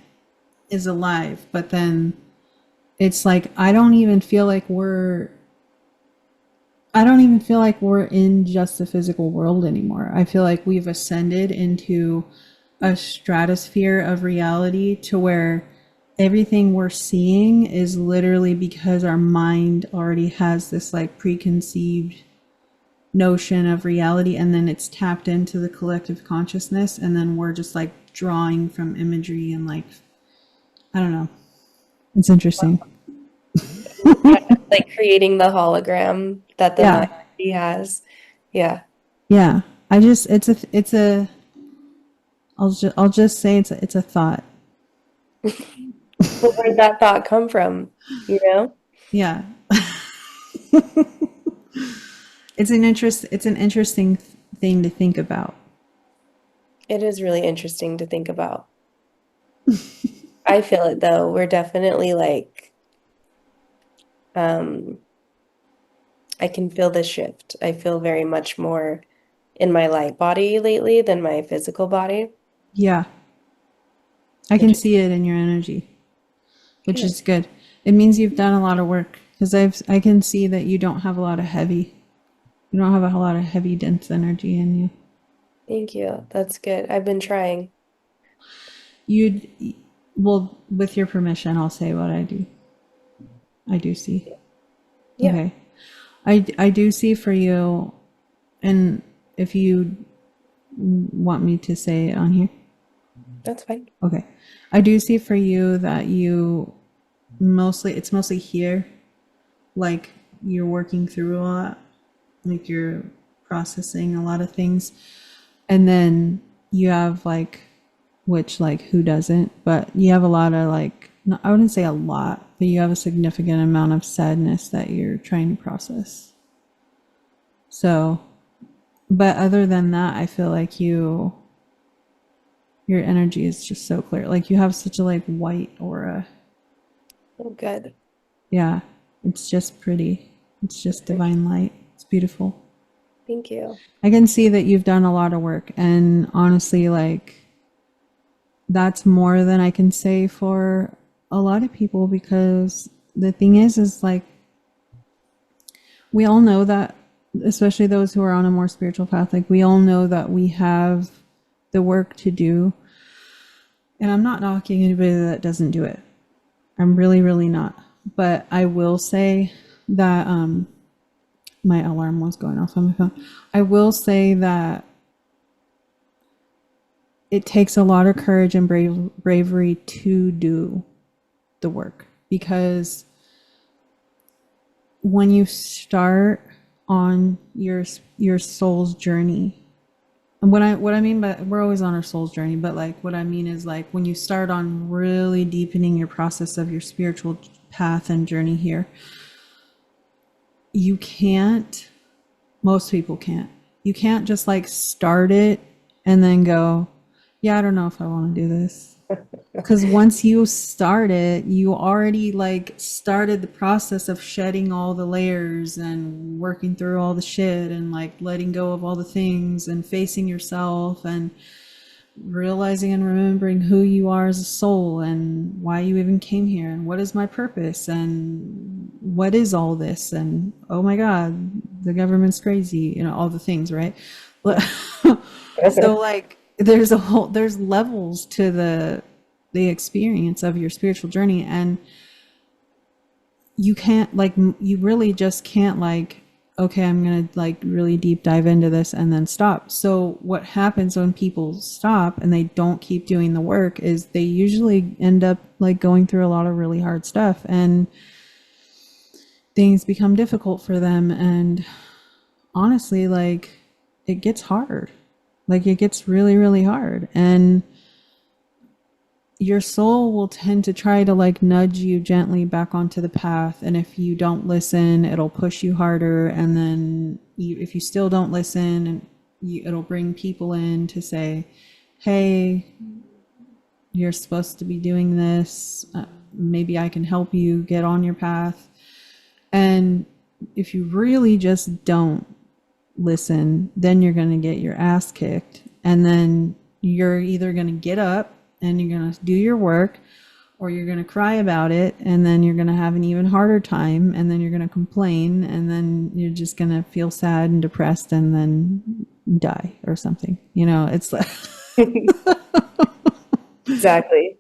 is alive, but then it's like I don't even feel like we're in just the physical world anymore. I feel like we've ascended into a stratosphere of reality to where everything we're seeing is literally because our mind already has this like preconceived notion of reality, and then it's tapped into the collective consciousness, and then we're just like drawing from imagery and like I don't know. It's interesting. Kind of like creating the hologram that the mind Yeah. has. Yeah. Yeah. I just it's a I'll just say it's a thought. But where'd that thought come from? You know? Yeah. It's an interesting thing to think about. It is really interesting to think about. I feel it though. We're definitely like, um, I can feel the shift. I feel very much more in my light body lately than my physical body, Yeah. I which can is see it in your energy, which good. is good. It means you've done a lot of work because I can see that you don't have a lot of heavy. You don't have a lot of heavy dense energy in you. Thank you. That's good. I've been trying. You'd well, with your permission, I'll say what I do. I do see. Yeah, Okay. I do see for you, and if you want me to say it on here. that's fine. Okay. I do see for you that it's mostly here, like you're working through a lot, like you're processing a lot of things. And then you have like, which like who doesn't, but you have a lot of like, no, I wouldn't say a lot, but you have a significant amount of sadness that you're trying to process. So, but other than that, I feel like your energy is just so clear. Like you have such a like white aura. Oh, good. Yeah, it's just pretty. It's just Mhm. divine light. It's beautiful. Thank you. I can see that you've done a lot of work, and honestly, like, that's more than I can say for a lot of people, because the thing is like, we all know that, especially those who are on a more spiritual path, like, we all know that we have the work to do. And I'm not knocking anybody that doesn't do it. I'm really, really not. But I will say that my alarm was going off on my phone. I will say that it takes a lot of courage and bravery to do the work, because when you start on your soul's journey, and what I mean by, we're always on our soul's journey, but like, what I mean is, like, when you start on really deepening your process of your spiritual path and journey here, you can't, most people can't. You can't just like start it and then go, yeah, I don't know if I want to do this. Because once you start it, you already like started the process of shedding all the layers and working through all the shit and like letting go of all the things and facing yourself and realizing and remembering who you are as a soul and why you even came here and what is my purpose and what is all this, and oh my god, the government's crazy, all the things, right? So like, there's levels to the experience of your spiritual journey, and you can't like, you really just can't like, okay, I'm gonna like really deep dive into this and then stop. So what happens when people stop and they don't keep doing the work is they usually end up like going through a lot of really hard stuff, and things become difficult for them, and honestly, like, it gets hard. Like, it gets really, really hard, and your soul will tend to try to like nudge you gently back onto the path, and if you don't listen, it'll push you harder, and then if you still don't listen, and it'll bring people in to say, hey, you're supposed to be doing this, maybe I can help you get on your path. And if you really just don't listen, then you're going to get your ass kicked, and then you're either going to get up and you're going to do your work, or you're going to cry about it, and then you're going to have an even harder time, and then you're going to complain, and then you're just going to feel sad and depressed and then die or something. It's like, Exactly.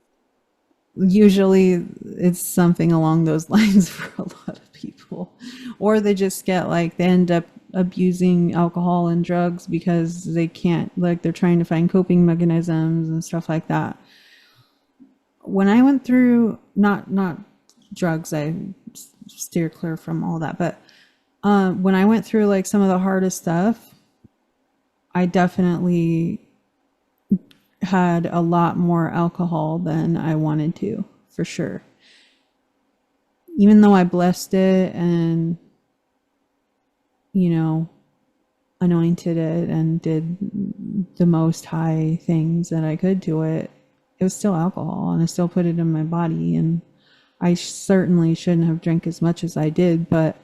usually it's something along those lines for a lot of people, or they just get like, they end up abusing alcohol and drugs because they can't, like, they're trying to find coping mechanisms and stuff like that. When I went through, not drugs, I steer clear from all that, but when I went through like some of the hardest stuff, I definitely had a lot more alcohol than I wanted to, for sure. Even though I blessed it and, you know, anointed it and did the most high things that I could to it, it was still alcohol, and I still put it in my body. And I certainly shouldn't have drank as much as I did, but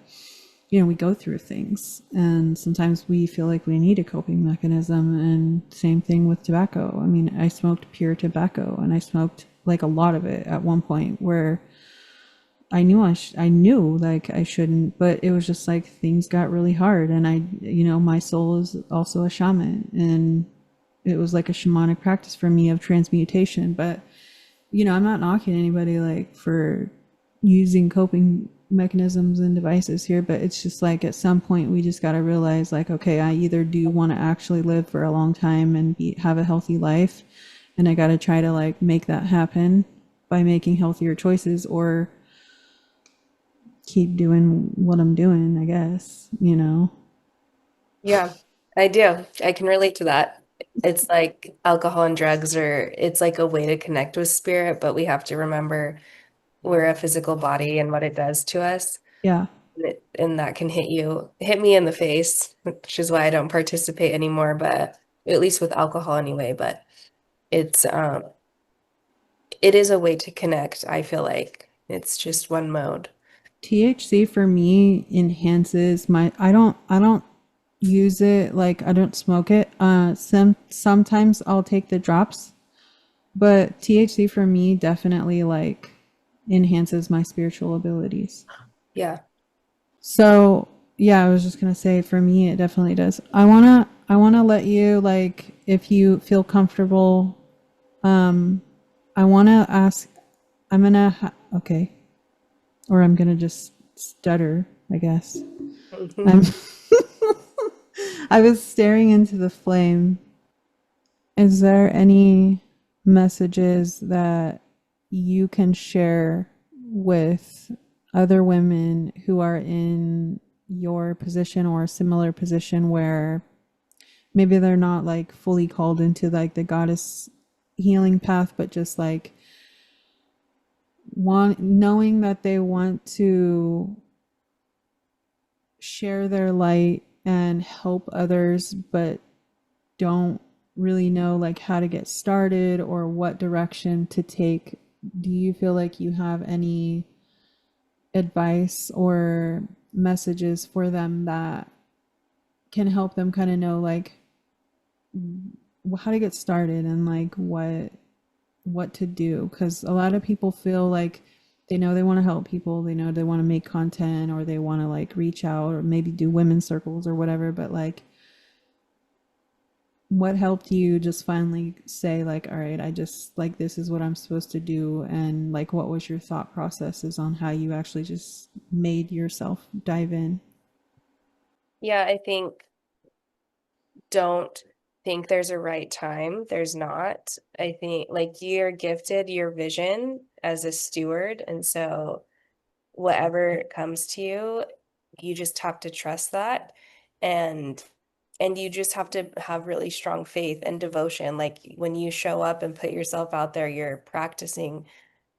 we go through things, and sometimes we feel like we need a coping mechanism. And same thing with tobacco. I mean, I smoked pure tobacco, and I smoked like a lot of it at one point, where I knew like I shouldn't, but it was just like things got really hard, and my soul is also a shaman, and it was like a shamanic practice for me of transmutation. But I'm not knocking anybody like for using coping mechanisms and devices here, but it's just like, at some point we just got to realize, like, okay, I either do want to actually live for a long time and have a healthy life, and I got to try to like make that happen by making healthier choices, or keep doing what I'm doing, I guess. Yeah, I do. I can relate to that. It's like alcohol and drugs, or it's like a way to connect with spirit, but we have to remember we're a physical body and what it does to us. Yeah. And that can hit me in the face, which is why I don't participate anymore, but at least with alcohol anyway. But it's it is a way to connect, I feel like. It's just one mode. THC for me enhances my I don't use it, like I don't smoke it. Sometimes I'll take the drops, but THC for me definitely like enhances my spiritual abilities. Yeah. So, yeah, I was just going to say for me it definitely does. I want to let you, like, if you feel comfortable, I want to ask, okay, or I'm going to just stutter, I guess. I'm I was staring into the flame. Is there any messages that you can share with other women who are in your position or a similar position where maybe they're not like fully called into like the goddess healing path, but just like want knowing that they want to share their light and help others, but don't really know like how to get started or what direction to take? Do you feel like you have any advice or messages for them that can help them kind of know like how to get started and like what to do? Because a lot of people feel like they know they want to help people, they know they want to make content, or they want to like reach out or maybe do women's circles or whatever, but like what helped you just finally say like, all right, I just like this is what I'm supposed to do? And like what was your thought processes on how you actually just made yourself dive in? Yeah, I think don't think there's a right time. There's not. I think like you're gifted your vision as a steward, and so whatever comes to you, you just have to trust that, and you just have to have really strong faith and devotion. Like when you show up and put yourself out there, you're practicing.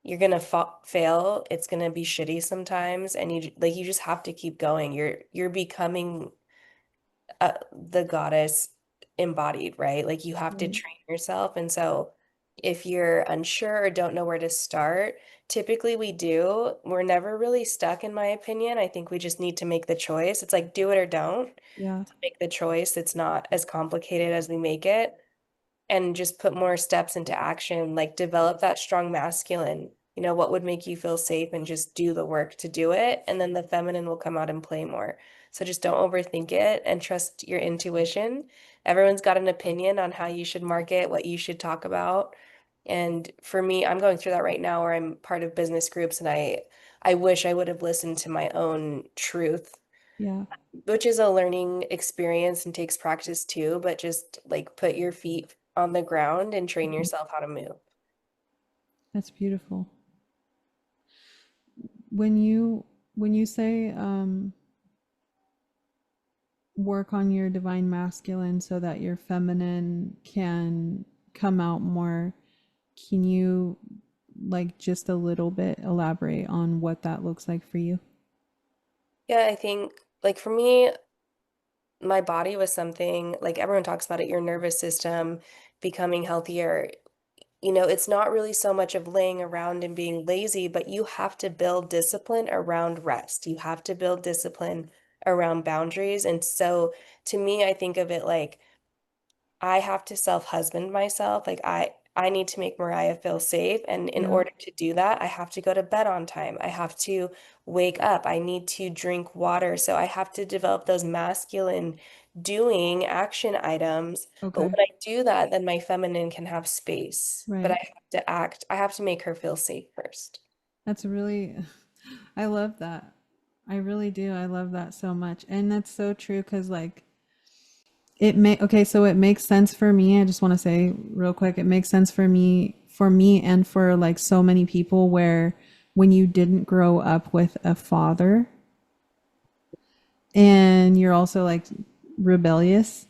You're gonna fa fail. It's gonna be shitty sometimes, and you just have to keep going. You're becoming the goddess embodied, right? Like you have to Right. train yourself. And so if you're unsure or don't know where to start, typically we do. We're never really stuck, in my opinion. I think we just need to make the choice. It's like do it or don't. Yeah. To make the choice, it's not as complicated as we make it, and just put more steps into action, like develop that strong masculine. What would make you feel safe, and just do the work to do it. And then the feminine will come out and play more. So just don't overthink it and trust your intuition. Everyone's got an opinion on how you should market, what you should talk about. And for me, I'm going through that right now where I'm part of business groups, and I wish I would have listened to my own truth, Yeah. which is a learning experience and takes practice too, but just like put your feet on the ground and train Mhm. yourself how to move. That's beautiful. When you say work on your divine masculine so that your feminine can come out more, can you like just a little bit elaborate on what that looks like for you? Yeah, I think like for me, my body was something like everyone talks about it, your nervous system becoming healthier. It's not really so much of laying around and being lazy, but you have to build discipline around rest. You have to build discipline around boundaries. And so to me, I think of it like I have to self-husband myself. Like I need to make Mariah feel safe, and in Yeah. order to do that, I have to go to bed on time. I have to wake up. I need to drink water. So I have to develop those masculine doing action items. But Okay. when I do that, then my feminine can have space. But I Right. have to act. I have to make her feel safe first. That's really, I love that. I really do. I love that so much. And that's so true because, like, okay, so it makes sense for me. I just want to say real quick, it makes sense for me, and for like so many people where when you didn't grow up with a father and you're also like rebellious,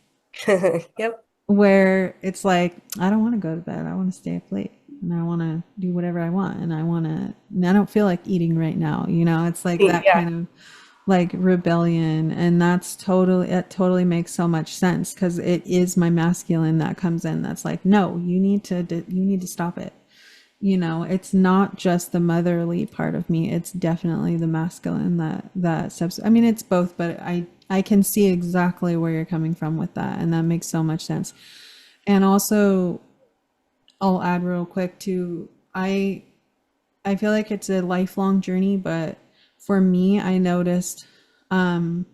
Yep. where it's like, I don't want to go to bed. I want to stay up late and I want to do whatever I want. And I don't feel like eating right now. It's like that Yeah. kind of like rebellion. And it totally makes so much sense because it is my masculine that comes in. That's like, no, you need to stop it. You know, it's not just the motherly part of me, it's definitely the masculine that steps. I mean, it's both, but I can see exactly where you're coming from with that, and that makes so much sense. And also, I'll add real quick too, I feel like it's a lifelong journey, but for me, I noticed when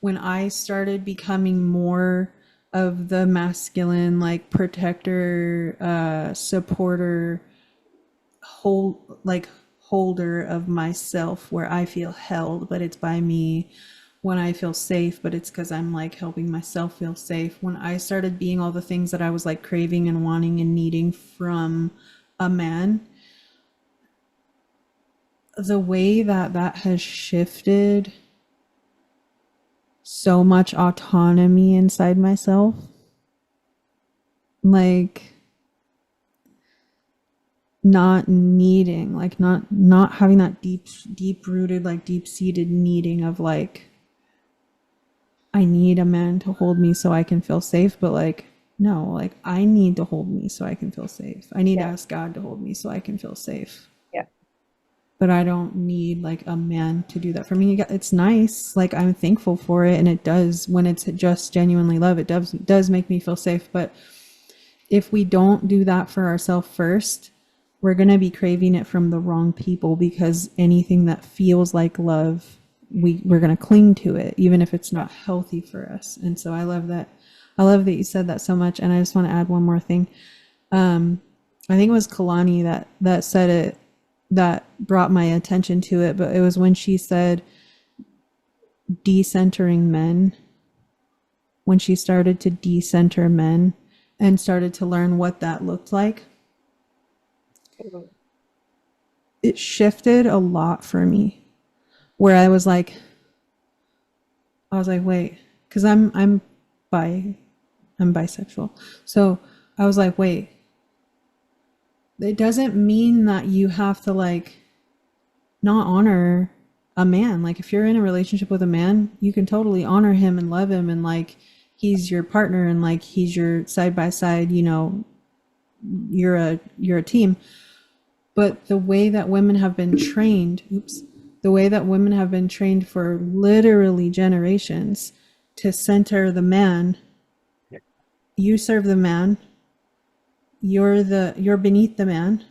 I started becoming more of the masculine, like protector, supporter, holder of myself, where I feel held, but it's by me. When I feel safe, but it's because I'm like helping myself feel safe. When I started being all the things that I was like craving and wanting and needing from a man, the way that that has shifted so much autonomy inside myself, like not needing, like not having that deep rooted, like deep seated needing of like I need a man to hold me so I can feel safe, but like no, like I need to hold me so I can feel safe. I need to Yeah. ask God to hold me so I can feel safe. Yeah. But I don't need like a man to do that for me. It's nice, like I'm thankful for it, and it does when it's just genuinely love. It does make me feel safe. But if we don't do that for ourselves first, we're gonna be craving it from the wrong people, because anything that feels like love, we're gonna cling to it, even if it's not healthy for us. And so I love that. I love that you said that so much. And I just want to add one more thing. I think it was Kalani that said it, that brought my attention to it, but it was when she said decentering men, when she started to decenter men and started to learn what that looked like. Mhm. It shifted a lot for me, where I was like, wait, because bi, I'm bisexual. So I was like, wait, it doesn't mean that you have to like not honor a man. Like if you're in a relationship with a man, you can totally honor him and love him, and like he's your partner, and like he's your side by side, you know, you're a team. But the way that women have been trained, the way that women have been trained for literally generations to center the man, you serve the man, you're beneath the man,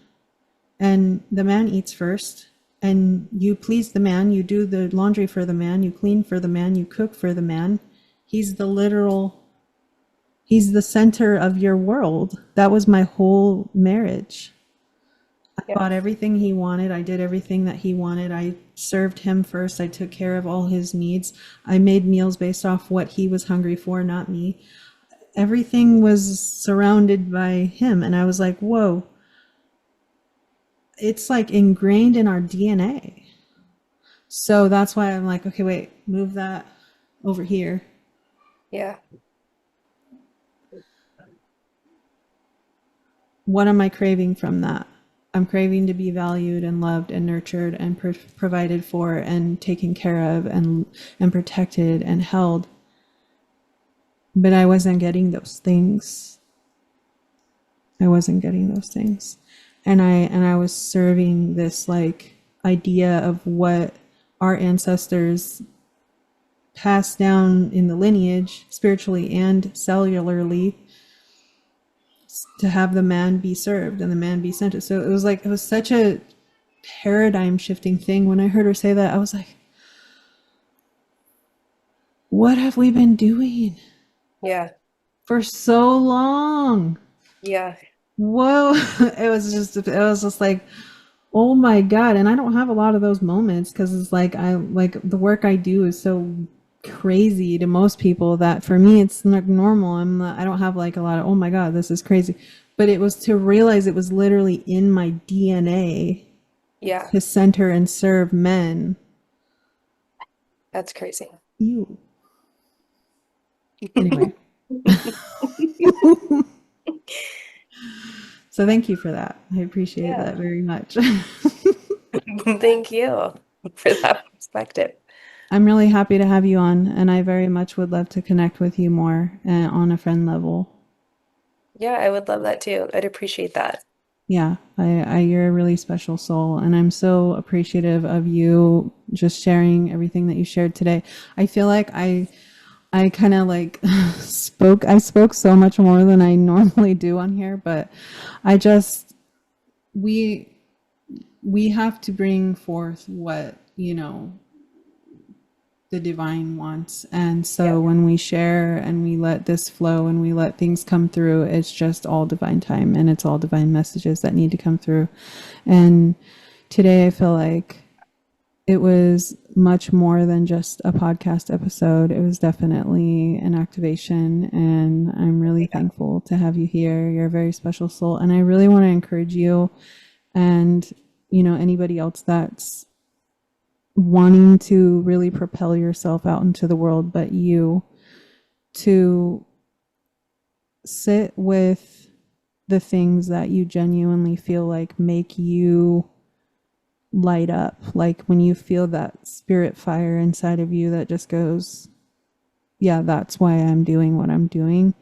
and the man eats first, and you please the man, you do the laundry for the man, you clean for the man, you cook for the man. He's the literal, he's the center of your world. That was my whole marriage. I Yeah. bought everything he wanted, I did everything that he wanted, I served him first, I took care of all his needs, I made meals based off what he was hungry for, not me. Everything was surrounded by him, and I was like, whoa, it's like ingrained in our DNA. So that's why I'm like, okay, wait, move that over here. Yeah. What am I craving from that? I'm craving to be valued and loved and nurtured and provided for and taken care of and protected and held. But I wasn't getting those things. I wasn't getting those things. And I was serving this like idea of what our ancestors passed down in the lineage, spiritually and cellularly, to have the man be served and the man be centered. So it was like, it was such a paradigm shifting thing. When I heard her say that, I was like, what have we been doing Yeah. for so long? Yeah. Whoa. It was just like, oh my God. And I don't have a lot of those moments, because it's like, I like the work I do is so crazy to most people that for me it's not normal. I don't have like a lot of, oh my God, this is crazy. But it was to realize it was literally in my DNA Yeah. to center and serve men. That's crazy. You. Anyway, so thank you for that. I appreciate Yeah. that very much. Thank you for that perspective. I'm really happy to have you on, and I very much would love to connect with you more on a friend level. Yeah, I would love that too. I'd appreciate that. Yeah, you're a really special soul, and I'm so appreciative of you just sharing everything that you shared today. I feel like I kind of like I spoke so much more than I normally do on here, but I just, we, we have to bring forth what, the divine wants. And Yeah. so when we share and we let this flow and we let things come through, it's just all divine time and it's all divine messages that need to come through. And today I feel like it was much more than just a podcast episode. It was definitely an activation, and I'm really Yeah. thankful to have you here. You're a very special soul, and I really want to encourage you and anybody else that's wanting to really propel yourself out into the world, but you to sit with the things that you genuinely feel like make you light up. Like when you feel that spirit fire inside of you that just goes, yeah, that's why I'm doing what I'm doing.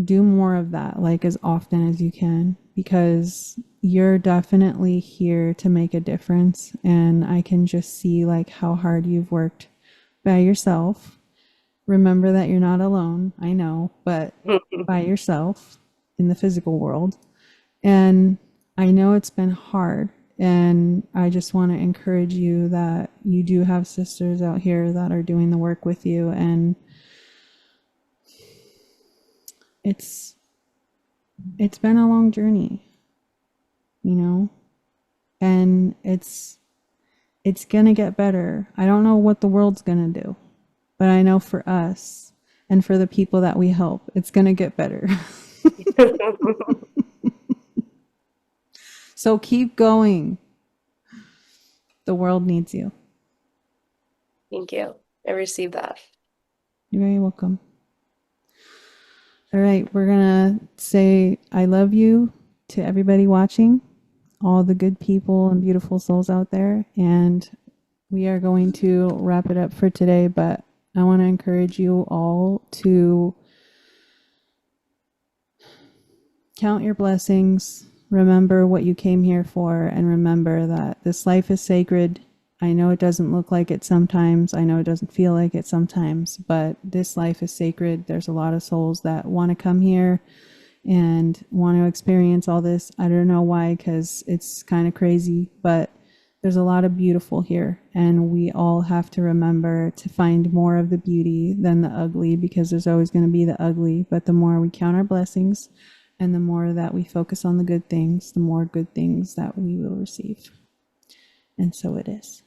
Do more of that, like as often as you can, because you're definitely here to make a difference. And I can just see like how hard you've worked by yourself. Remember that you're not alone, I know, but by yourself in the physical world. And I know it's been hard. And I just want to encourage you that you do have sisters out here that are doing the work with you. And it's it's been a long journey, you know? And it's going to get better. I don't know what the world's going to do, but I know for us and for the people that we help, it's going to get better. So keep going. The world needs you. Thank you. I received that. You're very welcome. All right, we're going to say I love you to everybody watching, all the good people and beautiful souls out there. And we are going to wrap it up for today, but I want to encourage you all to count your blessings, remember what you came here for, and remember that this life is sacred. I know it doesn't look like it sometimes. I know it doesn't feel like it sometimes, but this life is sacred. There's a lot of souls that want to come here and want to experience all this. I don't know why, because it's kind of crazy, but there's a lot of beautiful here. And we all have to remember to find more of the beauty than the ugly, because there's always going to be the ugly. But the more we count our blessings and the more that we focus on the good things, the more good things that we will receive. And so it is.